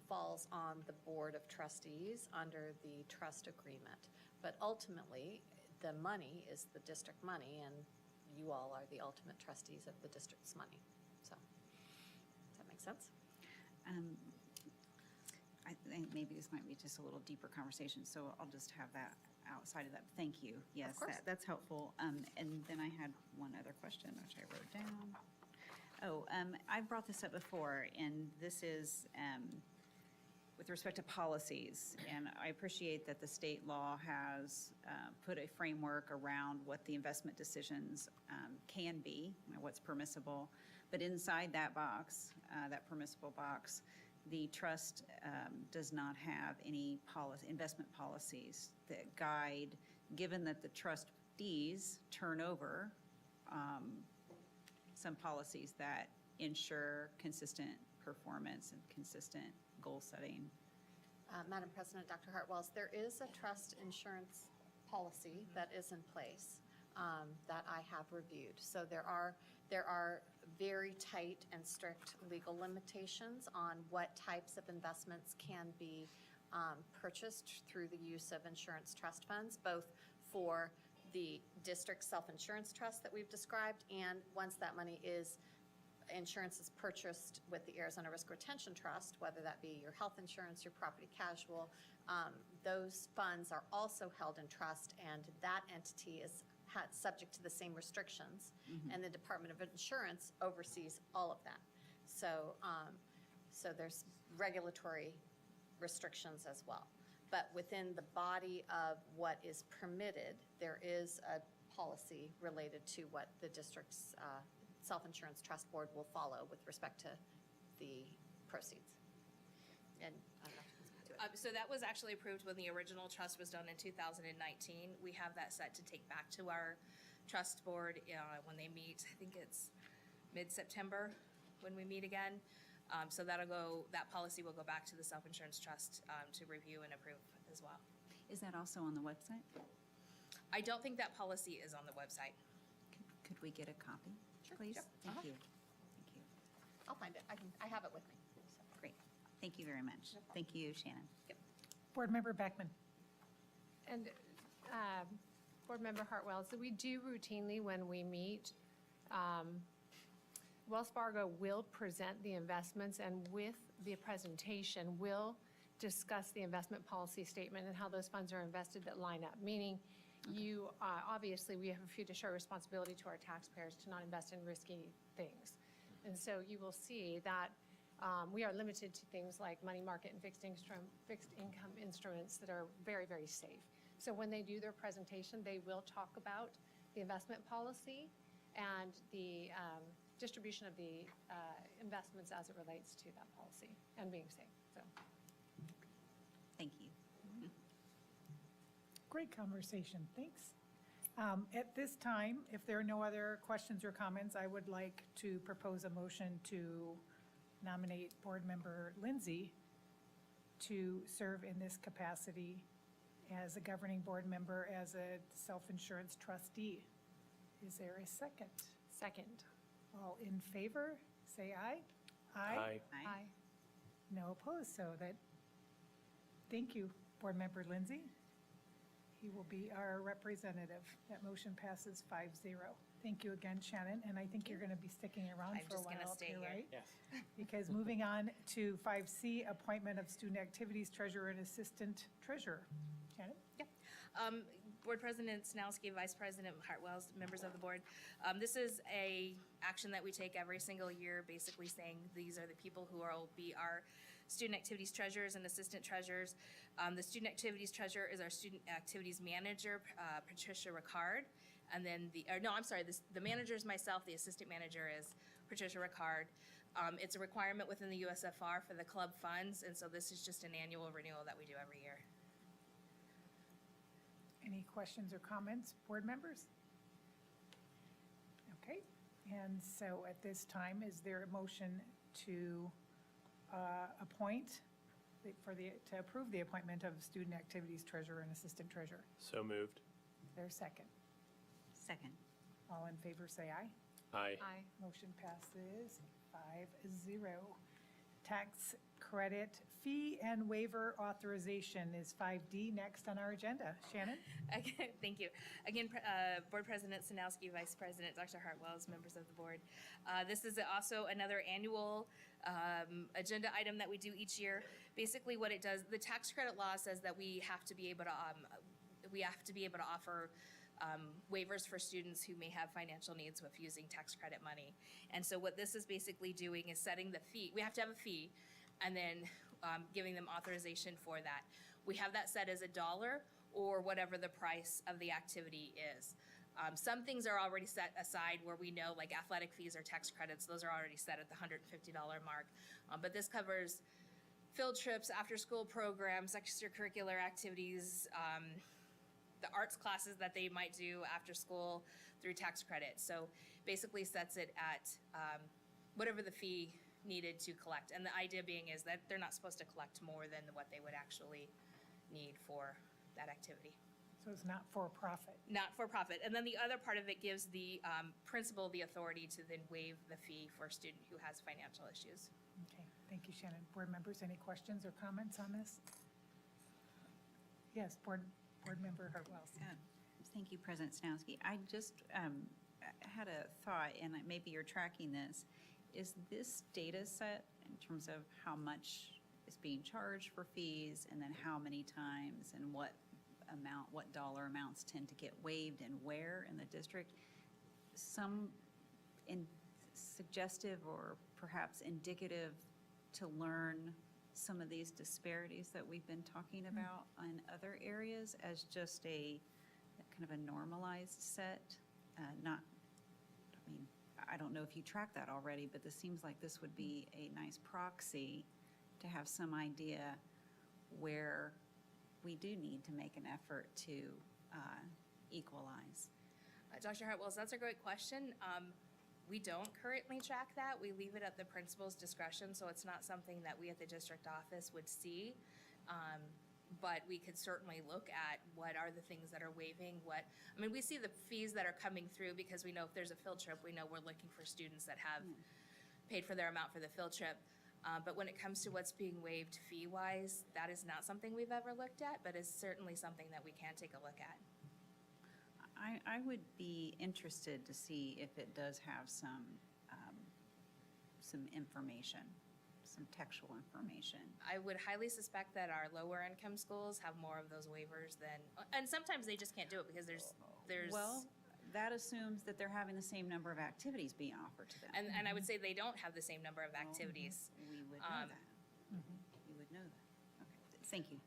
falls on the Board of Trustees under the trust agreement. But ultimately, the money is the district money, and you all are the ultimate trustees of the district's money. So, does that make sense? I think maybe this might be just a little deeper conversation, so I'll just have that outside of that. Thank you. Yes, course. that's helpful. And then I had one other question, which I wrote down. I brought this up before, and this is with respect to policies. And I appreciate that the state law has put a framework around what the investment decisions can be, what's permissible. But inside that box, that permissible box, the trust does not have any investment policies that guide, given that the trustees turn over some policies that ensure consistent performance and consistent goal setting. Madam President, Dr. Hartwells, there is a trust insurance policy that is in place that I have reviewed. So there are There are very tight and strict legal limitations on what types of investments can be purchased through the use of insurance trust funds, both for the district self-insurance trust that we've described, and once that money is, insurance is purchased with the Arizona Risk Retention Trust, whether that be your health insurance, your property casual, those funds are also held in trust, and that entity is subject to the same restrictions, and the Department of Insurance oversees all of that. So, so there's regulatory restrictions as well. But within the body of what is permitted, there is a policy related to what the district's self-insurance trust board will follow with respect to the proceeds. And I don't know. So that was actually approved when the original trust was done in 2019. We have that set to take back to our trust board when they meet. I think it's mid-September when we meet again. So that policy will go back to the self-insurance trust to review and approve as well. Is that also on the website? I don't think that policy is on the website. Could we get a copy, please? Sure. Thank you. Thank you. I'll find it. I have it with me. So. Great. Thank you very much. Thank you, Shannon. Board Member Beckman. And Board Member Hartwell, so we do routinely when we meet, Wells Fargo will present the investments, and with the presentation will discuss the investment policy statement and how those funds are invested that line up, meaning you, obviously, we have a fiduciary responsibility to our taxpayers to not invest in risky things. And so you will see that we are limited to things like money market and fixed income instruments that are very, very safe. So when they do their presentation, they will talk about the investment policy and the distribution of the investments as it relates to that policy and being safe. So, Thank you. Great conversation, thanks. At this time, if there are no other questions or comments, I would like to propose a motion to nominate Board Member Lindsay to serve in this capacity as a governing board member, as a self-insurance trustee. Is there a second? second. All in favor, say aye. Aye. Aye. No opposed, so that, thank you, Board Member Lindsay. He will be our representative. That motion passes 5-0. Thank you again, Shannon, and I think you're going to be sticking around I'm for a just while gonna up stay here, here. right? Yes. Because moving on to 5C, appointment of student activities treasurer and assistant treasurer. Shannon? Board President Snowski, Vice President Hartwells, members of the board. This is a action that we take every single year, basically saying these are the people who will be our student activities treasurers and assistant treasurers. The student activities treasurer is our student activities manager, Patricia Ricard. And then the manager is myself, the assistant manager is Patricia Ricard. It's a requirement within the USFR for the club funds, and so this is just an annual renewal that we do every year. Any questions or comments, board members? Okay, and so at this time, is there a motion to to approve the appointment of student activities treasurer and assistant treasurer? So moved. Is there a second? Second. All in favor, say aye. Aye. Aye. Motion passes 5-0. Tax credit fee and waiver authorization is 5D next on our agenda. Shannon? Okay, thank you. Again, Board President Sanowski, Vice President Dr. Hartwells, members of the board. This is also another annual agenda item that we do each year. Basically what it does, the tax credit law says that we have to be able to offer waivers for students who may have financial needs with using tax credit money. And so what this is basically doing is setting the fee. We have to have a fee and then giving them authorization for that. We have that set as $1 or whatever the price of the activity is. Some things are already set aside where we know, like athletic fees or tax credits, those are already set at the $150 mark. But this covers field trips, after-school programs, extracurricular activities, the arts classes that they might do after school through tax credit. So basically sets it at whatever the fee needed to collect. And the idea being is that they're not supposed to collect more than what they would actually need for that activity. So So it's not for-profit. not for profit. And then the other part of it gives the principal the authority to then waive the fee for a student who has financial issues. Okay, thank you, Shannon. Board members, any questions or comments on this? Yes, Board Member Hartwell. Thank you, President Snowski. I just had a thought, and maybe you're tracking this. Is this data set in terms of how much is being charged for fees, and then how many times, and what amount, what dollar amounts tend to get waived and where in the district, some suggestive or perhaps indicative to learn some of these disparities that we've been talking about in other areas as just a kind of a normalized set? I don't know if you track that already, but this seems like this would be a nice proxy to have some idea where we do need to make an effort to equalize. Dr. Hartwells, that's a great question. We don't currently track that. We leave it at the principal's discretion, so it's not something that we at the district office would see. But we could certainly look at what are the things that are waiving, we see the fees that are coming through because we know if there's a field trip, we know we're looking for students that have paid for their amount for the field trip. But when it comes to what's being waived fee-wise, that is not something we've ever looked at, but is certainly something that we can take a look at. I would be interested to see if it does have some information, some textual information. I would highly suspect that our lower income schools have more of those waivers than, and sometimes they just can't do it because there's. Well, that assumes that they're having the same number of activities being offered to them. And I would say they don't have the same number of activities. We would know that. We would know that. Okay, thank you.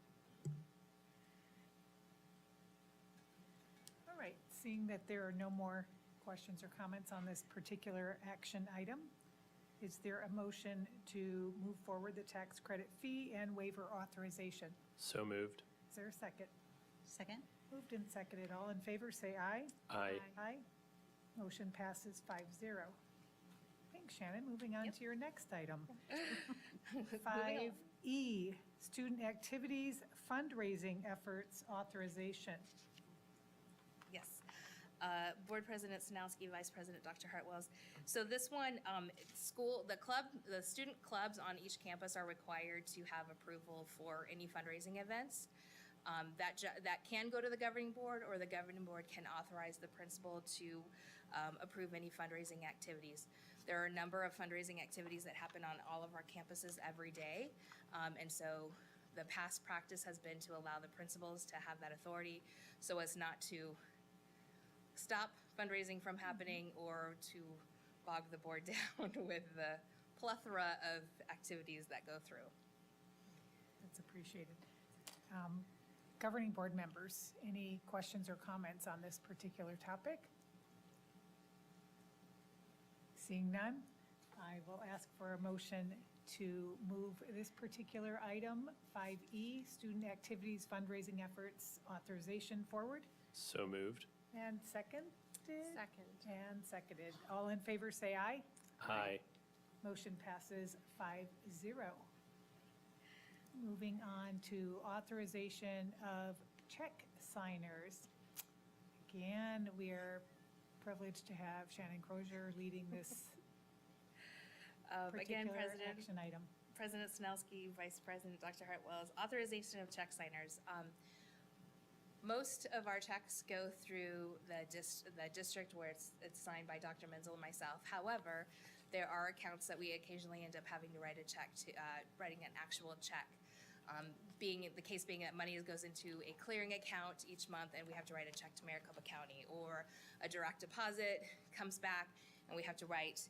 All right, seeing that there are no more questions or comments on this particular action item, is there a motion to move forward the tax credit fee and waiver authorization? So moved. Is there a second? Second? Moved and seconded. All in favor, say aye. Aye. Aye. Motion passes 5-0. Thanks, Shannon. Moving on to your next item. 5E, Student Activities Fundraising Efforts Authorization. Yes. Board President Sanowski, Vice President Dr. Hartwells. So this one, the student clubs on each campus are required to have approval for any fundraising events. That can go to the governing board, or the governing board can authorize the principal to approve any fundraising activities. There are a number of fundraising activities that happen on all of our campuses every day. And so the past practice has been to allow the principals to have that authority so as not to stop fundraising from happening or to bog the board down with the plethora of activities that go through. That's appreciated. Governing board members, any questions or comments on this particular topic? Seeing none, I will ask for a motion to move this particular item, 5E, Student Activities Fundraising Efforts Authorization, forward. So moved. And seconded? Second. And seconded. All in favor, say aye. Aye. Motion passes 5-0. Moving on to authorization of check signers. Again, we are privileged to have Shannon Crozier leading this Again, particular action item. President Snelsky, Vice President Dr. Hartwells, authorization of check signers. Most of our checks go through the district where it's signed by Dr. Menzel and myself. However, there are accounts that we occasionally end up having to write a check to, writing an actual check. The case being that money goes into a clearing account each month and we have to write a check to Maricopa County, or a direct deposit comes back and we have to write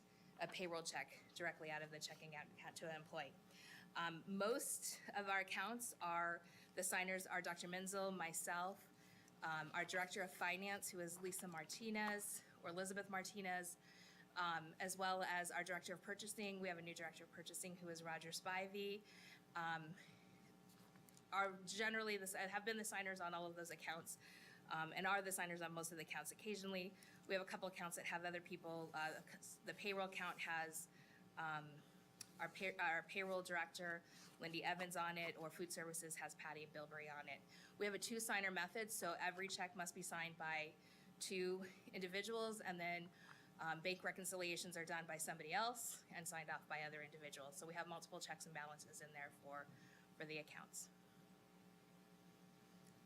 a payroll check directly out of the checking account to an employee. Most of our accounts the signers are Dr. Menzel, myself, our Director of Finance, who is Lisa Martinez, or Elizabeth Martinez, as well as our Director of Purchasing. We have a new Director of Purchasing who is Roger Spivey. Have been the signers on all of those accounts, and are the signers on most of the accounts. Occasionally, we have a couple accounts that have other people. The payroll account has Our payroll director, Lindy Evans, on it, or food services has Patty Bilberry on it. We have a two-signer method, so every check must be signed by two individuals, and then bank reconciliations are done by somebody else and signed off by other individuals. So we have multiple checks and balances in there for the accounts.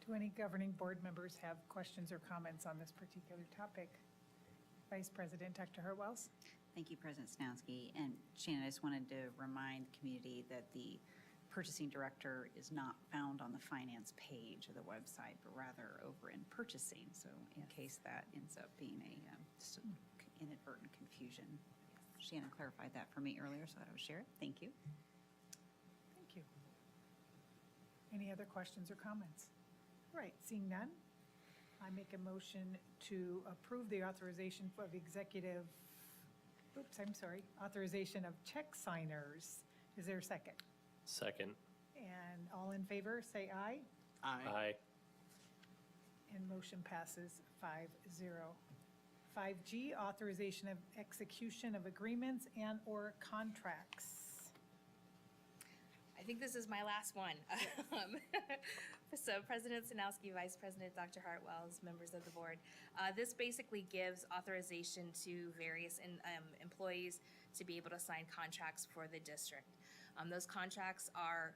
Do any governing board members have questions or comments on this particular topic? Vice President Dr. Hartwells? Thank you, President Snowski. And Shannon, I just wanted to remind the community that the purchasing director is not found on the finance page of the website, but rather over in purchasing. So in case that ends up being just an inadvertent confusion. Shannon clarified that for me earlier, so that I would share it. Thank you. Thank you. Any other questions or comments? All right, seeing none, I make a motion to approve the authorization of authorization of check signers. Is there a second? Second. And all in favor, say aye. Aye. And motion passes 5-0. 5G, authorization of execution of agreements and/or contracts. I think this is my last one. So President Sanowski, Vice President Dr. Hartwells, members of the board, this basically gives authorization to various employees to be able to sign contracts for the district. Those contracts are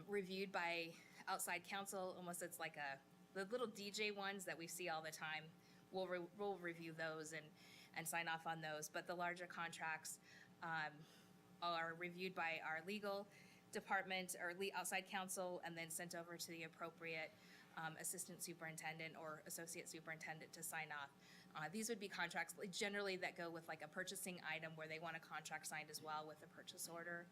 reviewed by outside counsel, almost it's like the little DJ ones that we see all the time. We'll review those and sign off on those, but the larger contracts are reviewed by our legal department or outside counsel and then sent over to the appropriate assistant superintendent or associate superintendent to sign off. These would be contracts generally that go with like a purchasing item where they want a contract signed as well with a purchase order.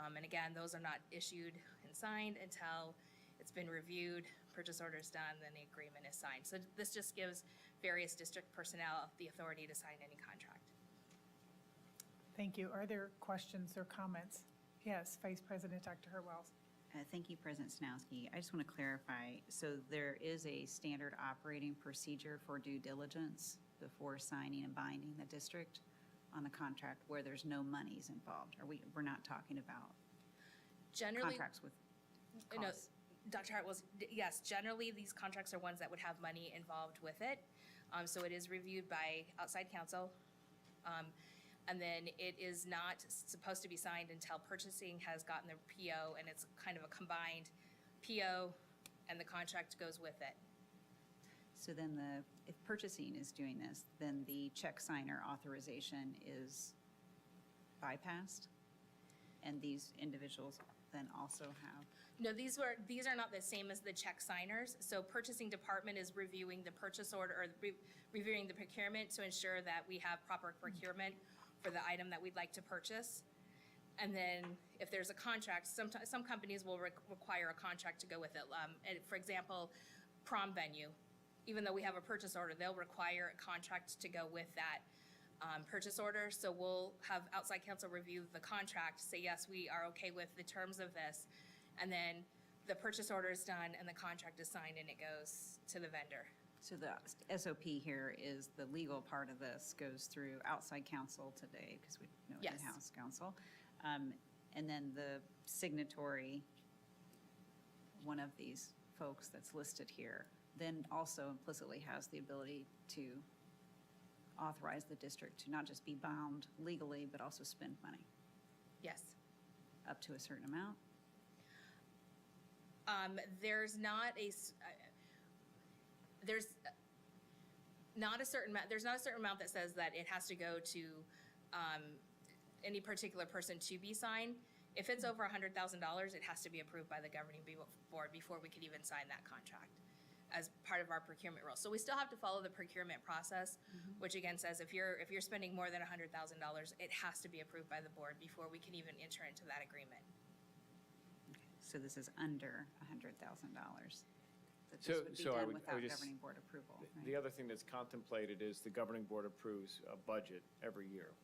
And again, those are not issued and signed until it's been reviewed, purchase order is done, then the agreement is signed. So this just gives various district personnel the authority to sign any contract. Thank you. Are there questions or comments? Yes, Vice President Dr. Hartwells. Thank you, President Snowski. I just want to clarify, so there is a standard operating procedure for due diligence before signing and binding the district on the contract where there's no monies involved? We're not talking about Generally, contracts with no, costs? Dr. Hartwells, yes, generally these contracts are ones that would have money involved with it. So it is reviewed by outside counsel. And then it is not supposed to be signed until purchasing has gotten the PO, and it's kind of a combined PO, and the contract goes with it. So then if purchasing is doing this, then the check signer authorization is bypassed? And these individuals then also have? No, these are not the same as the check signers. So purchasing department is reviewing the purchase order or reviewing the procurement to ensure that we have proper procurement for the item that we'd like to purchase. And then if there's a contract, some companies will require a contract to go with it. And for example, prom venue, even though we have a purchase order, they'll require a contract to go with that purchase order. So we'll have outside counsel review the contract, say, yes, we are okay with the terms of this. And then the purchase order is done and the contract is signed and it goes to the vendor. So the SOP here is the legal part of this goes through outside counsel today because we know Yes. in-house counsel. And then the signatory, one of these folks that's listed here, then also implicitly has the ability to authorize the district to not just be bound legally, but also spend money Yes. up to a certain amount. There's not a certain amount that says that it has to go to any particular person to be signed. If it's over $100,000, it has to be approved by the governing board before we could even sign that contract as part of our procurement rule. So we still have to follow the procurement process, which again says if you're spending more than $100,000, it has to be approved by the board before we can even enter into that agreement. So this is under $100,000. That So- this would be so I done would- I without would just- governing board approval. right? The other thing that's contemplated is the governing board approves a budget every year.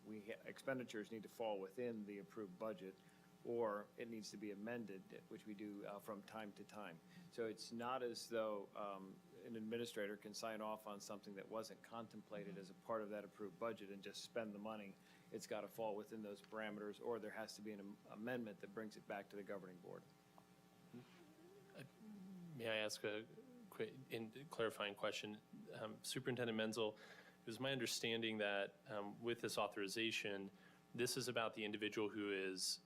Expenditures need to fall within the approved budget, or it needs to be amended, which we do from time to time. So it's not as though an administrator can sign off on something that wasn't contemplated as a part of that approved budget and just spend the money. It's got to fall within those parameters, or there has to be an amendment that brings it back to the governing board. May I ask a quick clarifying question? Superintendent Menzel, it was my understanding that with this authorization, this is about the individual who is,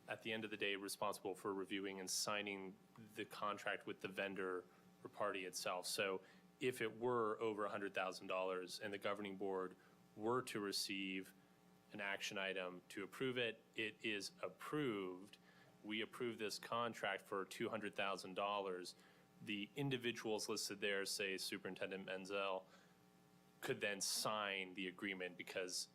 at the end of the day, responsible for reviewing and signing the contract with the vendor or party itself. So if it were over $100,000 and the governing board were to receive an action item to approve it, it is approved. We approve this contract for $200,000. The individuals listed there, say Superintendent Menzel, could then sign the agreement because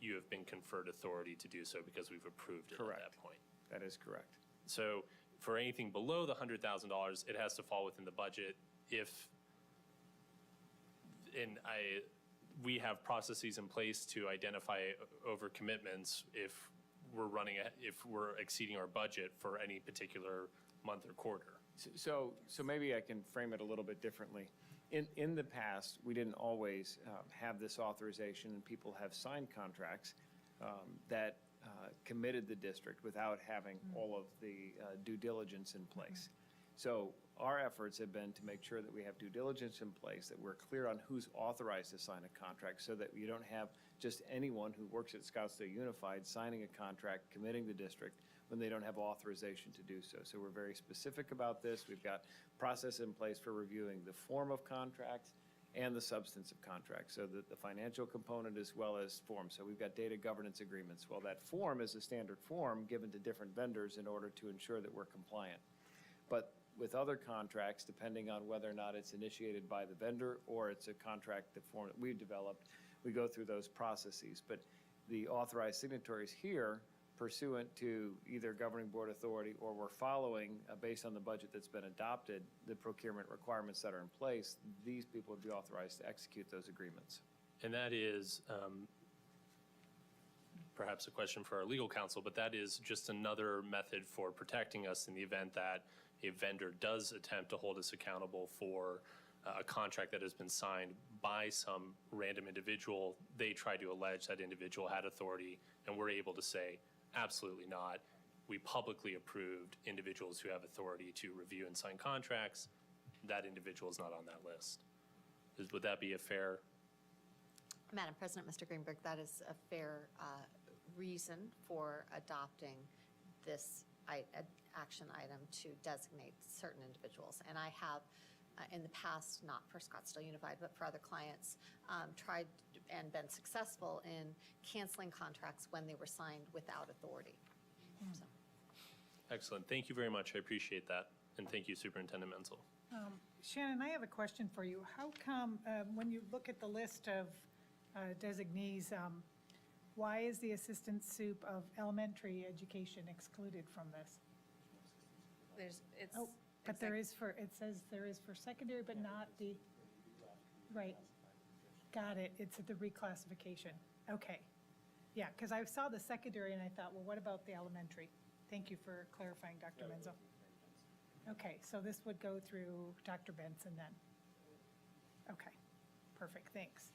you have been conferred authority to do so because we've approved it Correct. at that point. That is correct. So for anything below the $100,000, it has to fall within the budget we have processes in place to identify overcommitments if we're exceeding our budget for any particular month or quarter. So maybe I can frame it a little bit differently. In the past, we didn't always have this authorization, and people have signed contracts that committed the district without having all of the due diligence in place. So our efforts have been to make sure that we have due diligence in place, that we're clear on who's authorized to sign a contract, so that you don't have just anyone who works at Scottsdale Unified signing a contract, committing the district, when they don't have authorization to do so. So we're very specific about this. We've got process in place for reviewing the form of contracts and the substance of contracts, so that the financial component as well as form. So we've got data governance agreements. Well, that form is a standard form given to different vendors in order to ensure that we're compliant. But with other contracts, depending on whether or not it's initiated by the vendor or it's a contract, the form that we've developed, we go through those processes. But the authorized signatories here, pursuant to either governing board authority or we're following, based on the budget that's been adopted, the procurement requirements that are in place, these people would be authorized to execute those agreements. And that is perhaps a question for our legal counsel, but that is just another method for protecting us in the event that a vendor does attempt to hold us accountable for a contract that has been signed by some random individual. They try to allege that individual had authority, and we're able to say, absolutely not. We publicly approved individuals who have authority to review and sign contracts. That individual is not on that list. Would that be a fair? Madam President, Mr. Greenberg, that is a fair reason for adopting this action item to designate certain individuals. And I have, in the past, not for Scottsdale Unified, but for other clients, tried and been successful in canceling contracts when they were signed without authority. So. Excellent. Thank you very much. I appreciate that. And thank you, Superintendent Menzel. Shannon, I have a question for you. How come, when you look at the list of designees, why is the assistant sup of elementary education excluded from this? Oh, but there is for, it says there is for secondary, but not the, right. Got it. It's the reclassification. Okay. Yeah, because I saw the secondary and I thought, well, what about the elementary? Thank you for clarifying, Dr. Menzel. Okay, so this would go through Dr. Benson then? Okay, perfect, thanks.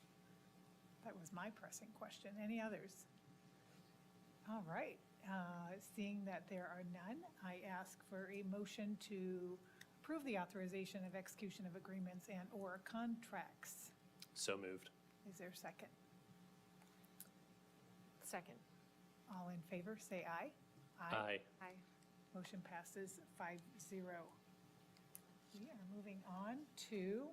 That was my pressing question. Any others? All right, seeing that there are none, I ask for a motion to approve the authorization of execution of agreements and/or contracts. So moved. Is there a second? Second. All in favor, say aye. Aye. Aye. Motion passes 5-0. We are moving on to,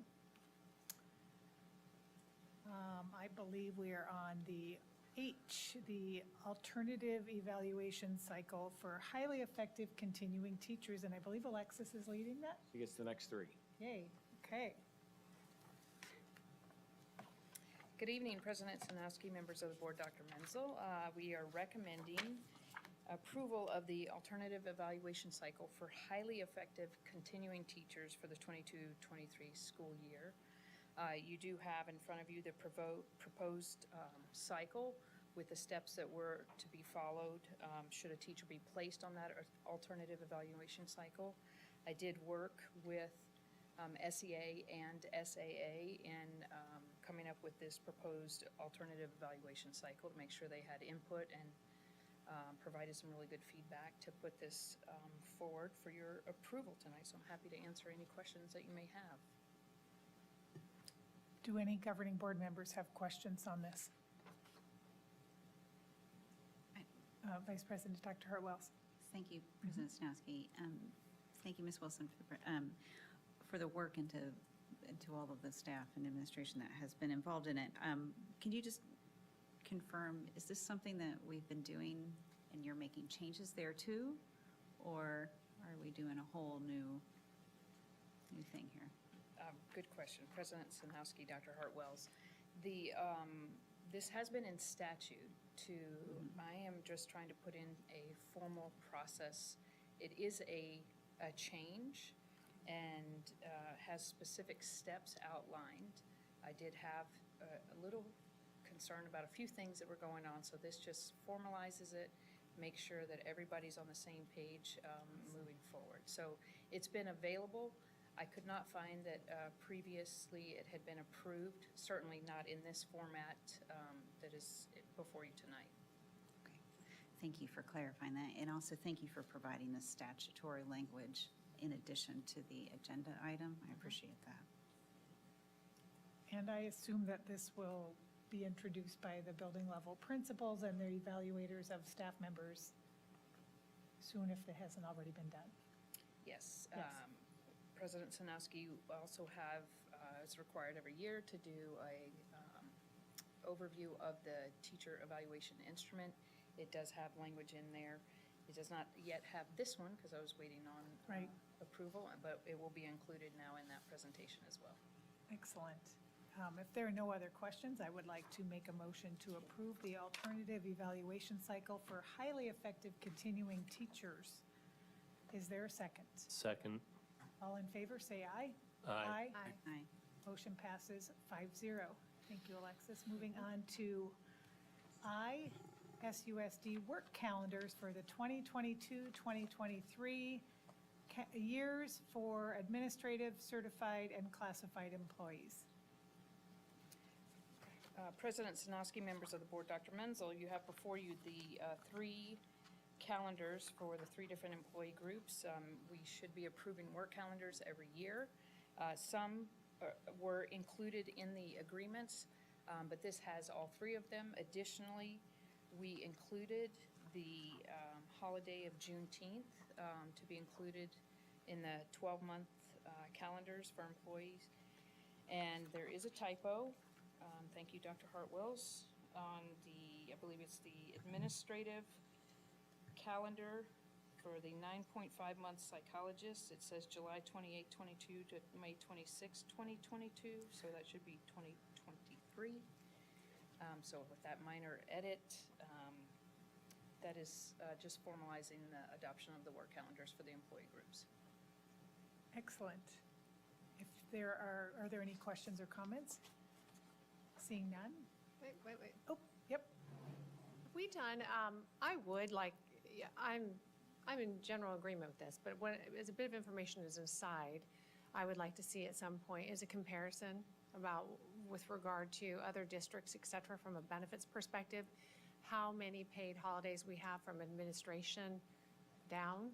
I believe we are on the H, the alternative evaluation cycle for highly effective continuing teachers, and I believe Alexis is leading that? She gets the next three. Yay, okay. Good evening, President Sanowski, members of the board, Dr. Menzel. We are recommending approval of the alternative evaluation cycle for highly effective continuing teachers for the 22-23 school year. You do have in front of you the proposed cycle with the steps that were to be followed should a teacher be placed on that alternative evaluation cycle. I did work with SEA and SAA in coming up with this proposed alternative evaluation cycle to make sure they had input and provided some really good feedback to put this forward for your approval tonight. So I'm happy to answer any questions that you may have. Do any governing board members have questions on this? Vice President Dr. Hartwells. Thank you, President Snowski. Thank you, Ms. Wilson, for the work into all of the staff and administration that has been involved in it. Can you just confirm, is this something that we've been doing and you're making changes there too? Or are we doing a whole new thing here? Good question. President Sanowski, Dr. Hartwells. This has been in statute I am just trying to put in a formal process. It is a change and has specific steps outlined. I did have a little concern about a few things that were going on, so this just formalizes it, makes sure that everybody's on the same page moving forward. So it's been available. I could not find that previously it had been approved, certainly not in this format that is before you tonight. Okay. Thank you for clarifying that. And also thank you for providing the statutory language in addition to the agenda item. I appreciate that. And I assume that this will be introduced by the building level principals and their evaluators of staff members soon if it hasn't already been done. Yes. Yes. President Sanowski, you also have, it's required every year to do a overview of the teacher evaluation instrument. It does have language in there. It does not yet have this one because I was waiting on Right. approval, but it will be included now in that presentation as well. Excellent. If there are no other questions, I would like to make a motion to approve the alternative evaluation cycle for highly effective continuing teachers. Is there a second? Second. All in favor, say aye. Aye. Aye. Motion passes 5-0. Thank you, Alexis. Moving on to I, SUSD work calendars for the 2022-2023 years for administrative, certified, and classified employees. President Sanowski, members of the board, Dr. Menzel, you have before you the three calendars for the three different employee groups. We should be approving work calendars every year. Some were included in the agreements, but this has all three of them. Additionally, we included the holiday of Juneteenth to be included in the 12-month calendars for employees. And there is a typo. Thank you, Dr. Hartwells, on the, I believe it's the administrative calendar for the 9.5-month psychologist. It says July 28, 22 to May 26, 2022, so that should be 2023. So with that minor edit, that is just formalizing the adoption of the work calendars for the employee groups. Excellent. If there are there any questions or comments? Seeing none? Wait. Oh, yep. Have we done, I would like, yeah, I'm in general agreement with this, but as a bit of information as an aside, I would like to see at some point is a comparison about with regard to other districts, et cetera, from a benefits perspective, how many paid holidays we have from administration down.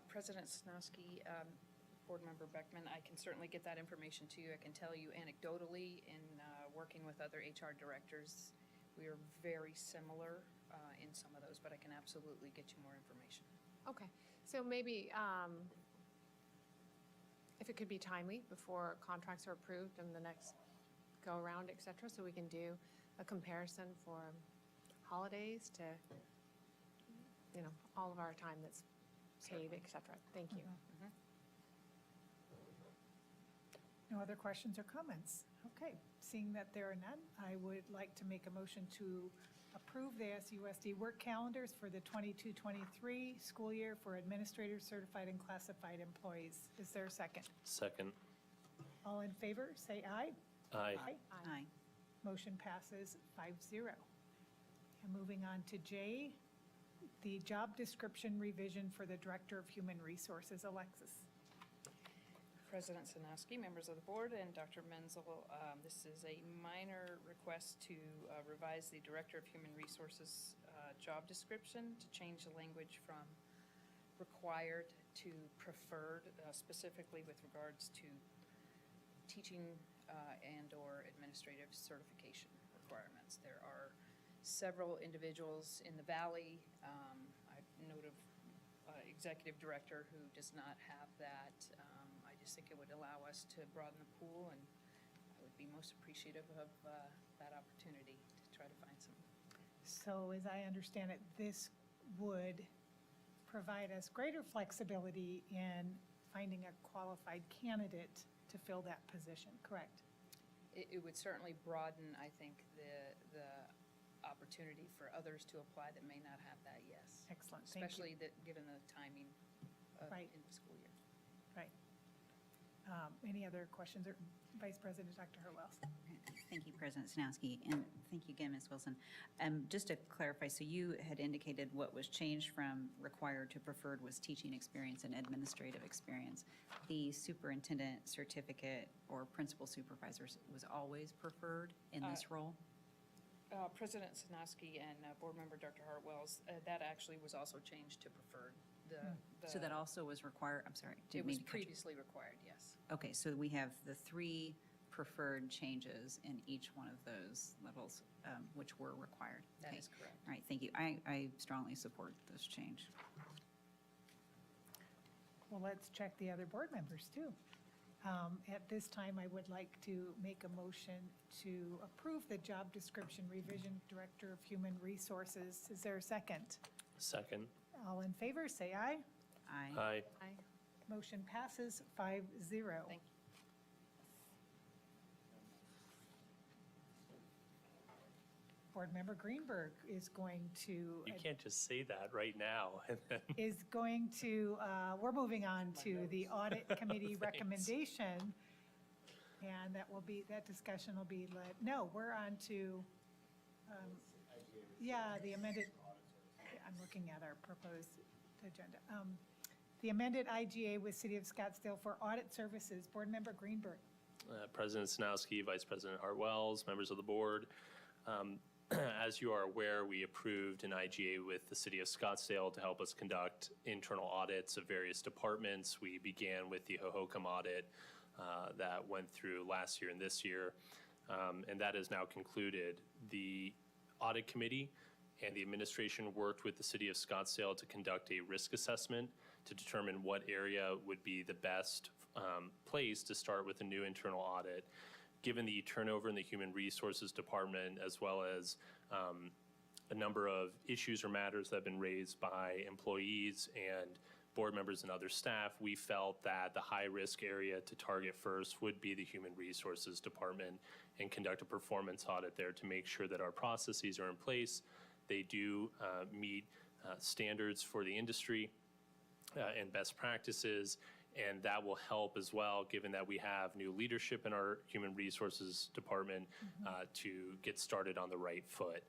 President Sanowski, Board Member Beckman, I can certainly get that information to you. I can tell you anecdotally in working with other HR directors, we are very similar in some of those, but I can absolutely get you more information. Okay, so maybe if it could be timely before contracts are approved in the next go-around, et cetera, so we can do a comparison for holidays to, all of our time that's paid, et cetera. Thank you. No other questions or comments? Okay, seeing that there are none, I would like to make a motion to approve the SUSD work calendars for the 22-23 school year for administrators, certified, and classified employees. Is there a second? Second. All in favor, say aye. Aye. Motion passes 5-0. And moving on to J, the job description revision for the Director of Human Resources. Alexis. President Sinowski, members of the board, and Dr. Menzel, this is a minor request to revise the Director of Human Resources job description to change the language from required to preferred, specifically with regards to teaching and/or administrative certification requirements. There are several individuals in the Valley. I note of executive director who does not have that. I just think it would allow us to broaden the pool, and I would be most appreciative of that opportunity to try to find some. So as I understand it, this would provide us greater flexibility in finding a qualified candidate to fill that position, correct? It would certainly broaden, I think, the opportunity for others to apply that may not have that, yes. Excellent, thank you. Especially that, given the timing Right. in the school year. Right. Any other questions? Or Vice President Dr. Hurwells? Thank you, President Sinowski, and thank you again, Ms. Wilson. Just to clarify, so you had indicated what was changed from required to preferred was teaching experience and administrative experience. The superintendent certificate or principal supervisors was always preferred in this role? President Sinowski and Board Member Dr. Hartwells, that actually was also changed to preferred. So that also was required, I'm sorry. It didn't was mean to cut you. previously required, yes. Okay, so we have the 3 preferred changes in each one of those levels, which were required. That Okay. is correct. All right, thank you. I strongly support this change. Well, let's check the other board members, too. At this time, I would like to make a motion to approve the job description revision, Director of Human Resources. Is there a second? Second. All in favor, say aye. Aye. Aye. Aye. Motion passes 5-0. Thank you. Board Member Greenberg is going to. You can't just say that right now. And then We're moving on to the Audit Committee Thanks. recommendation. And that discussion will be led, no, we're on to, the amended, I'm looking at our proposed agenda. The amended IGA with City of Scottsdale for audit services. Board Member Greenberg. President Sinowski, Vice President Hartwells, members of the board. As you are aware, we approved an IGA with the City of Scottsdale to help us conduct internal audits of various departments. We began with the Hohokam audit that went through last year and this year, and that is now concluded. The Audit Committee and the administration worked with the City of Scottsdale to conduct a risk assessment to determine what area would be the best place to start with a new internal audit. Given the turnover in the Human Resources Department, as well as a number of issues or matters that have been raised by employees and board members and other staff, we felt that the high-risk area to target first would be the Human Resources Department and conduct a performance audit there to make sure that our processes are in place. They do meet standards for the industry and best practices, and that will help as well, given that we have new leadership in our Human Resources Department to get started on the right foot.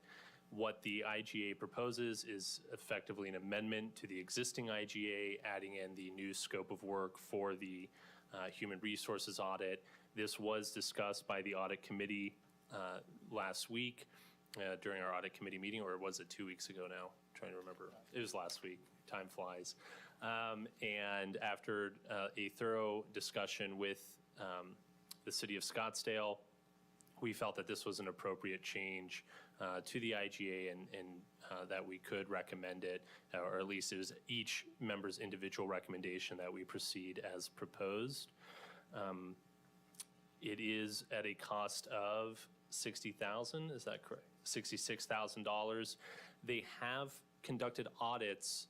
What the IGA proposes is effectively an amendment to the existing IGA, adding in the new scope of work for the Human Resources audit. This was discussed by the Audit Committee last week during our Audit Committee meeting, or was it 2 weeks ago now? I'm trying to remember. It was last week. Time flies. And after a thorough discussion with the City of Scottsdale, we felt that this was an appropriate change to the IGA and that we could recommend it, or at least it was each member's individual recommendation that we proceed as proposed. It is at a cost of $60,000, is that correct? $66,000. They have conducted audits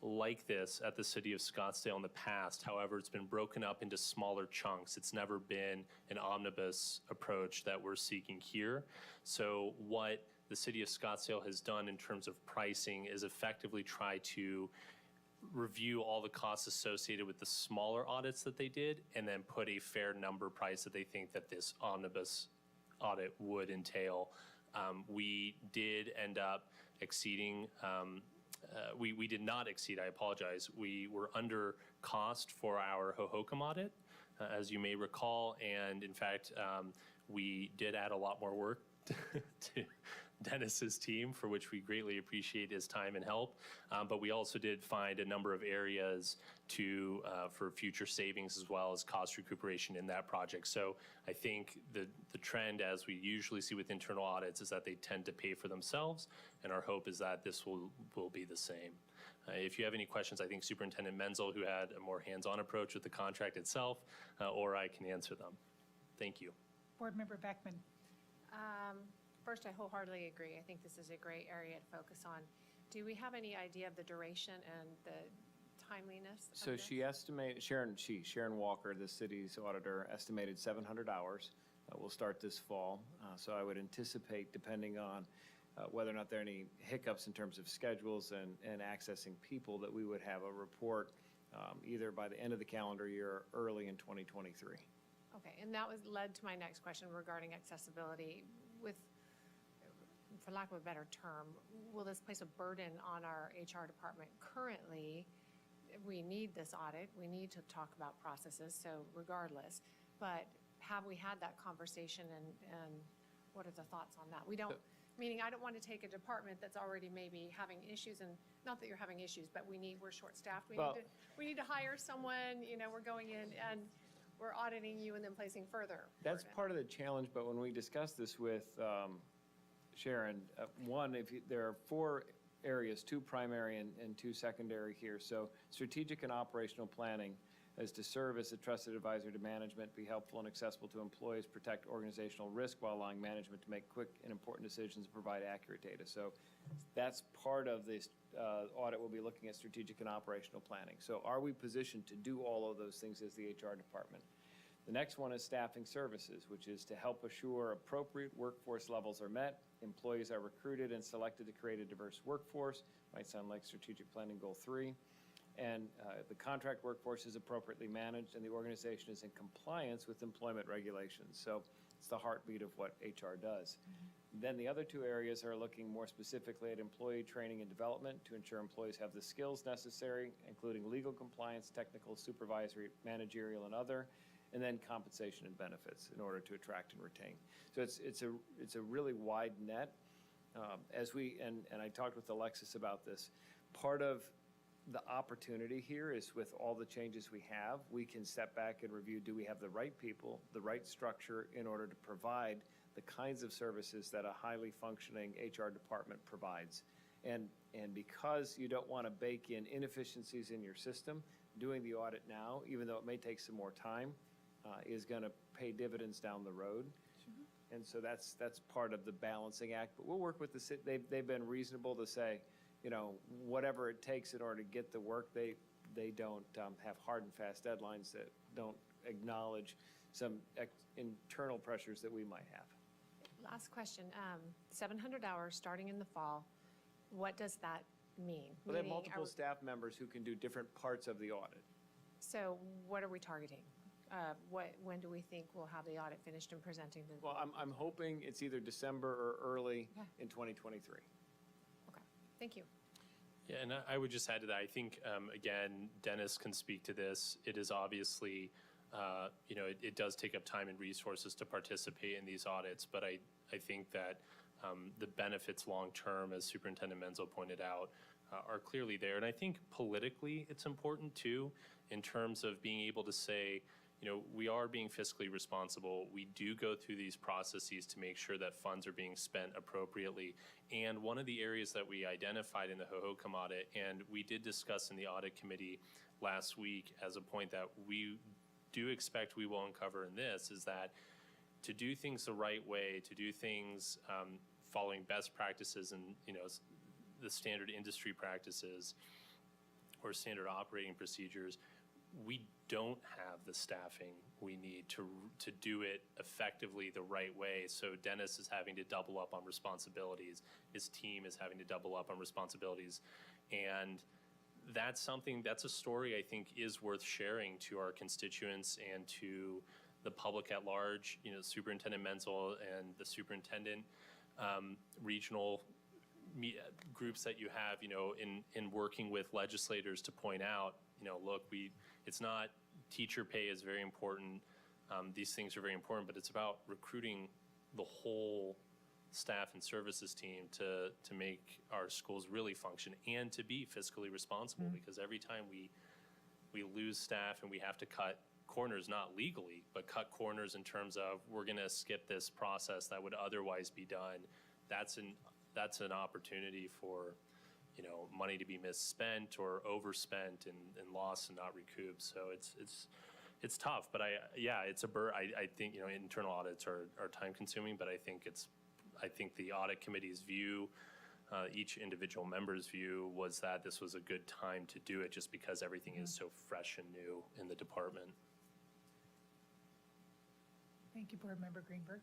like this at the City of Scottsdale in the past. However, it's been broken up into smaller chunks. It's never been an omnibus approach that we're seeking here. So what the City of Scottsdale has done in terms of pricing is effectively try to review all the costs associated with the smaller audits that they did and then put a fair number price that they think that this omnibus audit would entail. We did end up exceeding we did not exceed, I apologize. We were under cost for our Hohokam audit, as you may recall, and in fact, we did add a lot more work to Dennis's team, for which we greatly appreciate his time and help. But we also did find a number of areas for future savings as well as cost recuperation in that project. So I think the trend, as we usually see with internal audits, is that they tend to pay for themselves, and our hope is that this will be the same. If you have any questions, I think Superintendent Menzel, who had a more hands-on approach with the contract itself, or I can answer them. Thank you. Board Member Beckman. First, I wholeheartedly agree. I think this is a great area to focus on. Do we have any idea of the duration and the timeliness of So this? she estimated, Sharon Walker, the city's auditor, estimated 700 hours. We'll start this fall. So I would anticipate, depending on whether or not there are any hiccups in terms of schedules and accessing people, that we would have a report either by the end of the calendar year or early in 2023. Okay, and that led to my next question regarding accessibility. With, for lack of a better term, will this place a burden on our HR department? Currently, we need this audit, we need to talk about processes, so regardless, but have we had that conversation, and what are the thoughts on that? We don't, meaning I don't want to take a department that's already maybe having issues, and not that you're having issues, but we're short-staffed. We need to hire someone, we're going in and we're auditing you and then placing further That's burden. part of the challenge, but when we discussed this with Sharon, one, there are 4 areas, 2 primary and 2 secondary here. So strategic and operational planning is to serve as a trusted advisor to management, be helpful and accessible to employees, protect organizational risk while allowing management to make quick and important decisions and provide accurate data. So that's part of this audit. We'll be looking at strategic and operational planning. So are we positioned to do all of those things as the HR department? The next one is staffing services, which is to help assure appropriate workforce levels are met, employees are recruited and selected to create a diverse workforce. Might sound like strategic planning goal 3. And the contract workforce is appropriately managed and the organization is in compliance with employment regulations. So it's the heartbeat of what HR does. Then the other 2 areas are looking more specifically at employee training and development to ensure employees have the skills necessary, including legal compliance, technical, supervisory, managerial, and other, and then compensation and benefits in order to attract and retain. So it's a really wide net. And I talked with Alexis about this. Part of the opportunity here is, with all the changes we have, we can step back and review, do we have the right people, the right structure in order to provide the kinds of services that a highly functioning HR department provides. And because you don't want to bake in inefficiencies in your system, doing the audit now, even though it may take some more time, is going to pay dividends down the road. And so that's part of the balancing act. But we'll work with the city. They've been reasonable to say, whatever it takes in order to get the work. They don't have hard and fast deadlines that don't acknowledge some internal pressures that we might have. Last question, 700 hours starting in the fall, what does that mean? Well, they have Meaning, multiple staff members who can do different parts of the audit. So what are we targeting? When do we think we'll have the audit finished and presenting the? Well, I'm hoping it's either December or early in 2023. Okay, thank you. Yeah, and I would just add to that, I think, again, Dennis can speak to this. It is obviously, it does take up time and resources to participate in these audits, but I think that the benefits long-term, as Superintendent Menzel pointed out, are clearly there. And I think politically it's important too, in terms of being able to say, we are being fiscally responsible. We do go through these processes to make sure that funds are being spent appropriately. And one of the areas that we identified in the Hohokam audit, and we did discuss in the audit committee last week as a point that we do expect we will uncover in this, is that to do things the right way, to do things following best practices and the standard industry practices or standard operating procedures, we don't have the staffing we need to do it effectively the right way. So Dennis is having to double up on responsibilities. His team is having to double up on responsibilities. And that's a story I think is worth sharing to our constituents and to the public at large. Superintendent Menzel and the superintendent, regional groups that you have, in working with legislators to point out, look, it's not, teacher pay is very important. These things are very important, but it's about recruiting the whole staff and services team to make our schools really function and to be fiscally responsible, because every time we lose staff and we have to cut corners, not legally, but cut corners in terms of we're going to skip this process that would otherwise be done, that's an opportunity for money to be misspent or overspent and lost and not recouped. So it's tough, but I think internal audits are time consuming, but I think the audit committee's view, each individual member's view, was that this was a good time to do it just because everything is so fresh and new in the department. Thank you, Board Member Greenberg.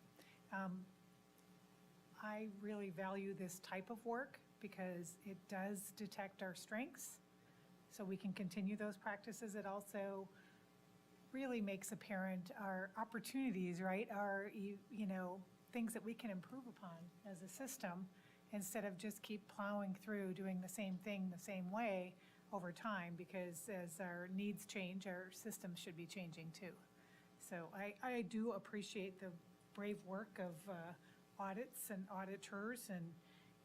I really value this type of work because it does detect our strengths, so we can continue those practices. It also really makes apparent our opportunities, right? Our, things that we can improve upon as a system, instead of just keep plowing through doing the same thing the same way over time, because as our needs change, our system should be changing too. So I do appreciate the brave work of audits and auditors,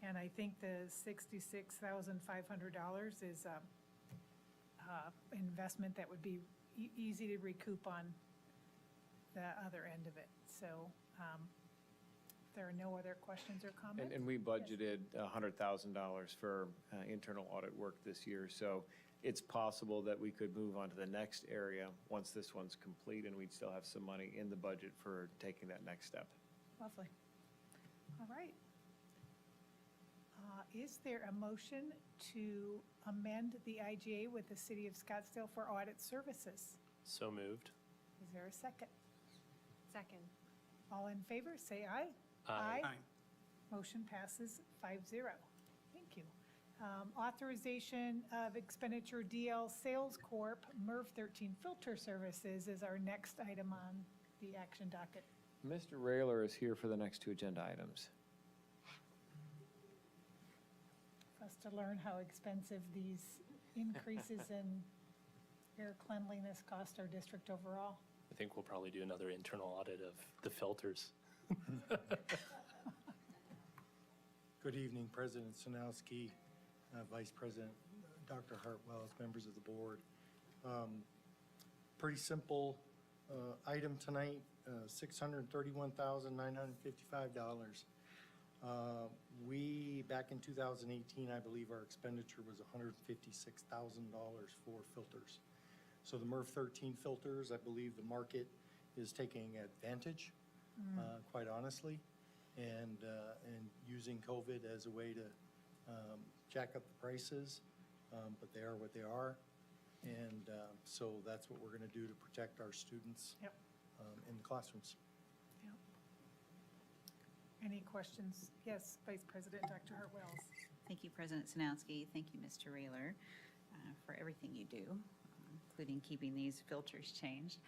and I think the $66,500 is a investment that would be easy to recoup on the other end of it. So if there are no other questions or comments. And we budgeted $100,000 for internal audit work this year. So it's possible that we could move on to the next area once this one's complete, and we'd still have some money in the budget for taking that next step. Lovely. All right. Is there a motion to amend the IGA with the City of Scottsdale for audit services? So moved. Is there a second? Second. All in favor, say aye. Aye. Motion passes 5-0. Thank you. Authorization of expenditure DL Sales Corp. MERV 13 filter services is our next item on the action docket. Mr. Rayler is here for the next two agenda items. For us to learn how expensive these increases in air cleanliness cost our district overall. I think we'll probably do another internal audit of the filters. Good evening, President Sinowski, Vice President Dr. Hartwells, members of the board. Pretty simple item tonight, $631,955. We, back in 2018, I believe our expenditure was $156,000 for filters. So the MERV 13 filters, I believe the market is taking advantage, quite honestly, and using COVID as a way to jack up the prices, but they are what they are. And so that's what we're going to do to protect our students in the classrooms. Yep. Any questions? Yes, Vice President Dr. Hartwells. Thank you, President Sinowski. Thank you, Mr. Rayler, for everything you do, including keeping these filters changed.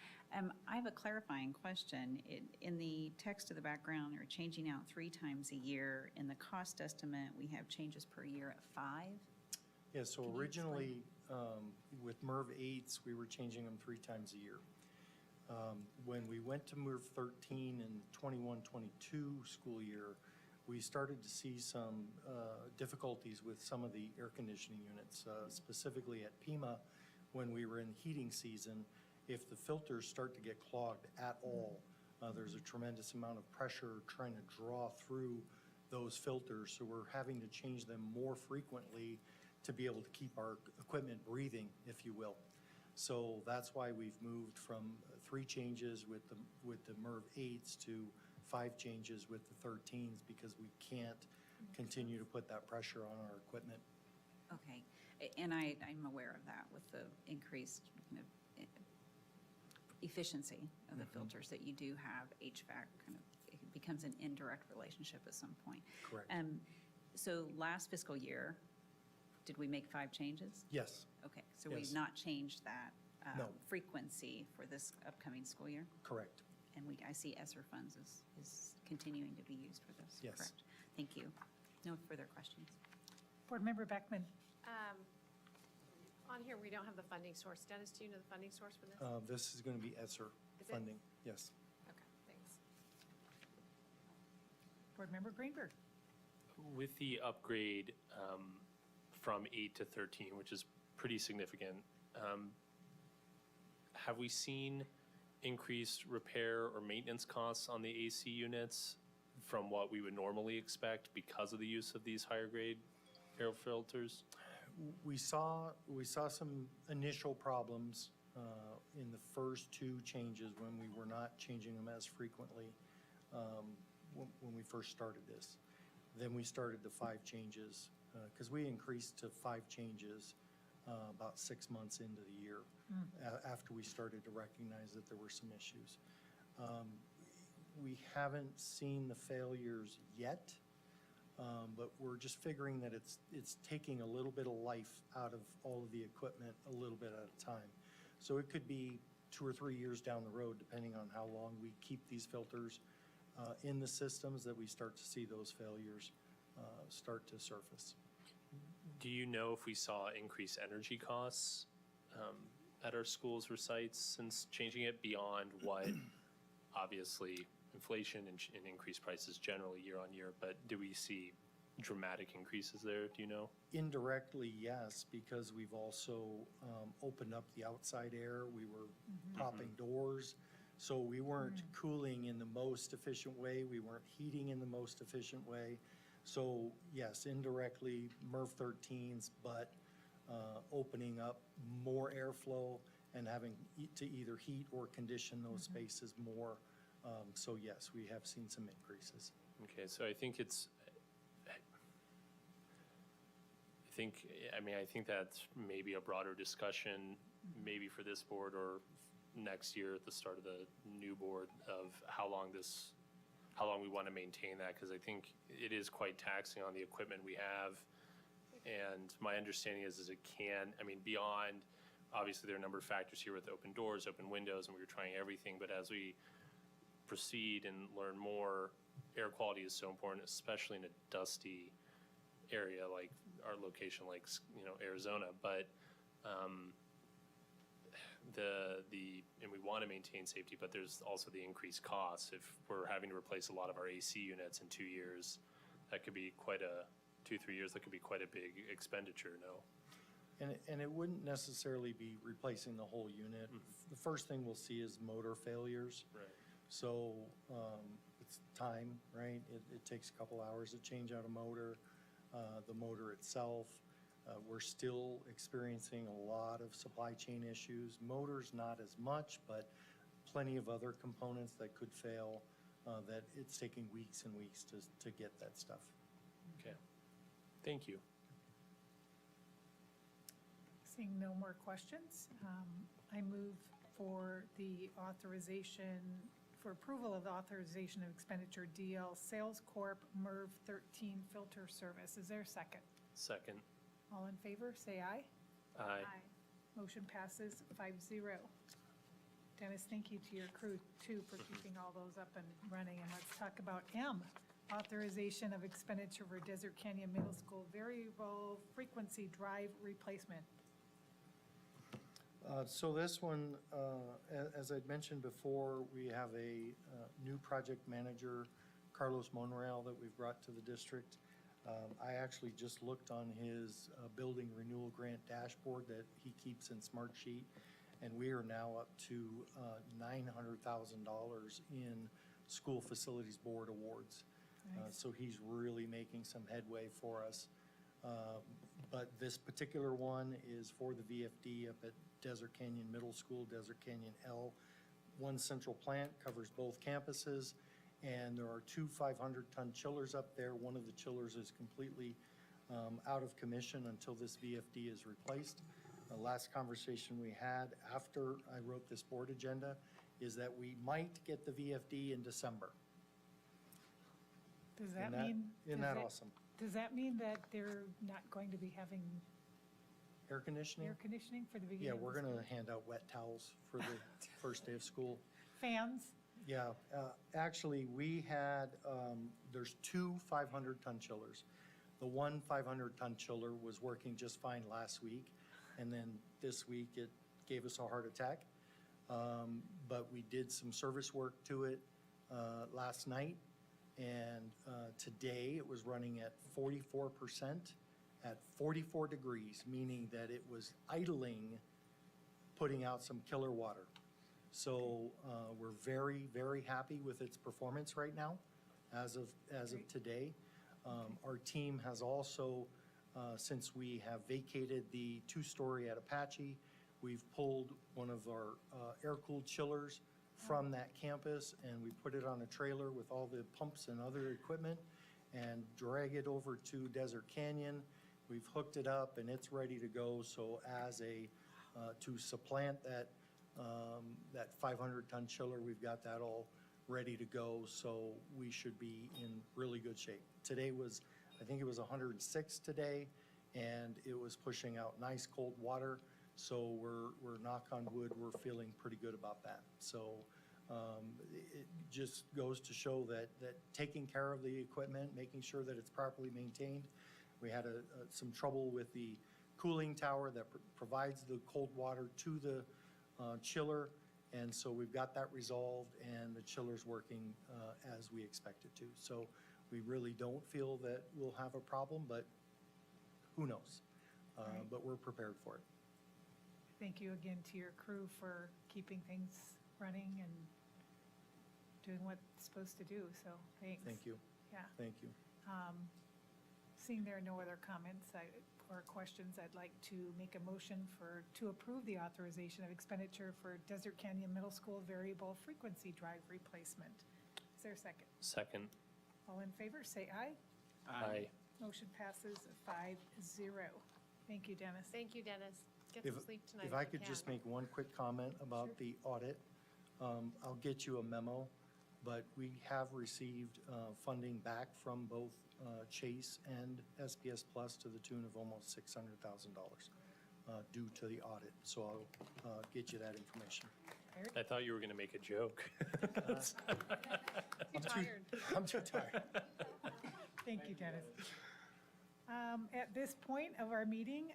I have a clarifying question. In the text of the background, you're changing out 3 times a year. In the cost estimate, we have changes per year at 5. Yeah, so Can you originally, with MERV 8s, we were changing them 3 times a year. When we went to MERV 13 in 21-22 school year, we started to see some difficulties with some of the air conditioning units, specifically at Pima. When we were in heating season, if the filters start to get clogged at all, there's a tremendous amount of pressure trying to draw through those filters. So we're having to change them more frequently to be able to keep our equipment breathing, if you will. So that's why we've moved from 3 changes with the MERV 8s to 5 changes with the 13s, because we can't continue to put that pressure on our equipment. Okay, and I'm aware of that with the increased efficiency of the filters, that you do have HVAC it becomes an indirect relationship at some point. Correct. So last fiscal year, did we make 5 changes? Yes, Okay, so Yes. we've not changed that No. frequency for this upcoming school year? correct. And I see ESSER funds is continuing to be used for this? Yes. Correct. Thank you. No further questions. Board Member Beckman. On here, we don't have the funding source. Dennis, do you know the funding source for this? This is going to be ESSER Is it? funding, yes. Okay, thanks. Board Member Greenberg. With the upgrade from 8 to 13, which is pretty significant, have we seen increased repair or maintenance costs on the AC units from what we would normally expect because of the use of these higher grade air filters? We saw some initial problems in the first two changes when we were not changing them as frequently when we first started this. Then we started the 5 changes because we increased to 5 changes about 6 months into the year after we started to recognize that there were some issues. We haven't seen the failures yet. But we're just figuring that it's taking a little bit of life out of all of the equipment a little bit at a time. So it could be 2 or 3 years down the road, depending on how long we keep these filters in the systems, that we start to see those failures start to surface. Do you know if we saw increased energy costs at our schools or sites since changing it beyond what obviously inflation and increased prices generally year on year, but do we see dramatic increases there, do you know? Indirectly, yes, because we've also opened up the outside air. We were propping doors, so we weren't cooling in the most efficient way. We weren't heating in the most efficient way. So yes, indirectly, MERV 13s, but opening up more airflow and having to either heat or condition those spaces more. So yes, we have seen some increases. Okay, so I think that's maybe a broader discussion, maybe for this board or next year at the start of the new board, of how long we want to maintain that, because I think it is quite taxing on the equipment we have. And my understanding is it can, beyond, obviously there are a number of factors here with open doors, open windows, and we were trying everything, but as we proceed and learn more, air quality is so important, especially in a dusty area like our location, like Arizona. But and we want to maintain safety, but there's also the increased costs. If we're having to replace a lot of our AC units in 2 years, that could be 2-3 years. That could be quite a big expenditure. No. And it wouldn't necessarily be replacing the whole unit. The first thing we'll see is motor failures. Right. So it's time, right? It takes a couple hours to change out a motor, the motor itself. We're still experiencing a lot of supply chain issues. Motors not as much, but plenty of other components that could fail, that it's taking weeks and weeks to get that stuff. Okay. Thank you. Seeing no more questions, I move for the authorization, for approval of the authorization of expenditure DL Sales Corp. MERV 13 filter service. Is there a second? Second. All in favor, say aye. Aye. Motion passes 5-0. Dennis, thank you to your crew, too, for keeping all those up and running. And let's talk about M, authorization of expenditure for Desert Canyon Middle School variable frequency drive replacement. So this one, as I'd mentioned before, we have a new project manager, Carlos Monreal, that we've brought to the district. I actually just looked on his building renewal grant dashboard that he keeps in Smartsheet, and we are now up to $900,000 in school facilities board awards. Nice. So he's really making some headway for us. But this particular one is for the VFD up at Desert Canyon Middle School, Desert Canyon L. One central plant covers both campuses, and there are 2 500-ton chillers up there. One of the chillers is completely out of commission until this VFD is replaced. The last conversation we had after I wrote this board agenda is that we might get the VFD in December. Does that Isn't mean? Isn't that awesome? Does that mean that they're not going to be having Air conditioning? air conditioning for the beginning? Yeah, of the we're going school? to hand out wet towels for the first day of school. Fans? Yeah, actually, we had, there's 2 500-ton chillers. The one 500-ton chiller was working just fine last week, and then this week it gave us a heart attack. But we did some service work to it last night, and today it was running at 44% at 44 degrees, meaning that it was idling, putting out some killer water. So we're very, very happy with its performance right now, as of today. Our team has also, since we have vacated the 2-story at Apache, we've pulled one of our air-cooled chillers from that campus, and we put it on a trailer with all the pumps and other equipment and drag it over to Desert Canyon. We've hooked it up, and it's ready to go. So as to supplant that 500-ton chiller, we've got that all ready to go. So we should be in really good shape. Today was, I think it was 106 today, and it was pushing out nice cold water. So we're knock on wood, we're feeling pretty good about that. So it just goes to show that taking care of the equipment, making sure that it's properly maintained. We had some trouble with the cooling tower that provides the cold water to the chiller, and so we've got that resolved, and the chiller's working as we expect it to. So we really don't feel that we'll have a problem, but who knows? But we're prepared for it. Thank you again to your crew for keeping things running and doing what it's supposed to do, so thanks. Thank you. Yeah. Thank you. Seeing there are no other comments or questions, I'd like to make a motion to approve the authorization of expenditure for Desert Canyon Middle School variable frequency drive replacement. Is there a second? Second. All in favor, say aye. Aye. Motion passes 5-0. Thank you, Dennis. Thank you, Dennis. Get If some sleep tonight. if I you could can. just make one quick comment about the audit. I'll get you a memo, but we have received funding back from both Chase and SPS Plus to the tune of almost $600,000 due to the audit. So I'll get you that information. I thought you were going to make a joke. Too tired. I'm too tired. Thank you, Dennis. At this point of our meeting,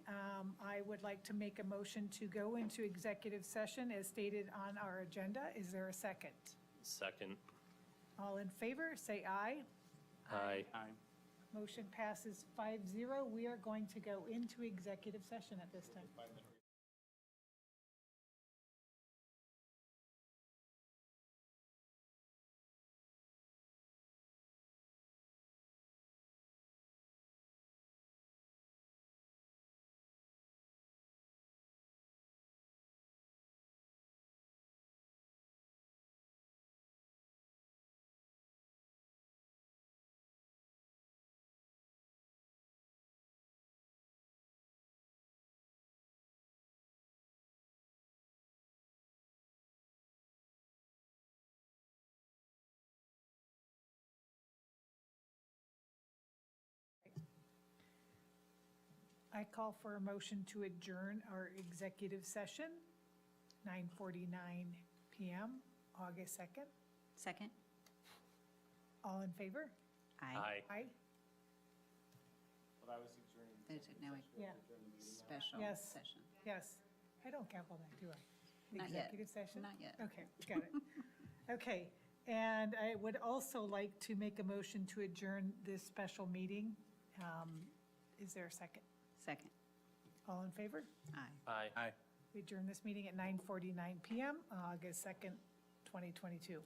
I would like to make a motion to go into executive session as stated on our agenda. Is there a second? Second. All in favor, say aye. Aye. Motion passes 5-0. We are going to go into executive session at this time. I call for a motion to adjourn our executive session, 9:49 PM, August 2nd. Second? All in favor? Aye. Aye. But I was adjourning. Is it now a Yeah, special Yes. session? yes. I don't count all that, do I? The Not yet. Executive session? Not yet. Okay, got it. Okay, and I would also like to make a motion to adjourn this special meeting. Is there a second? Second. All in favor? Aye. Aye. We adjourn this meeting at 9:49 PM, August 2nd, 2022.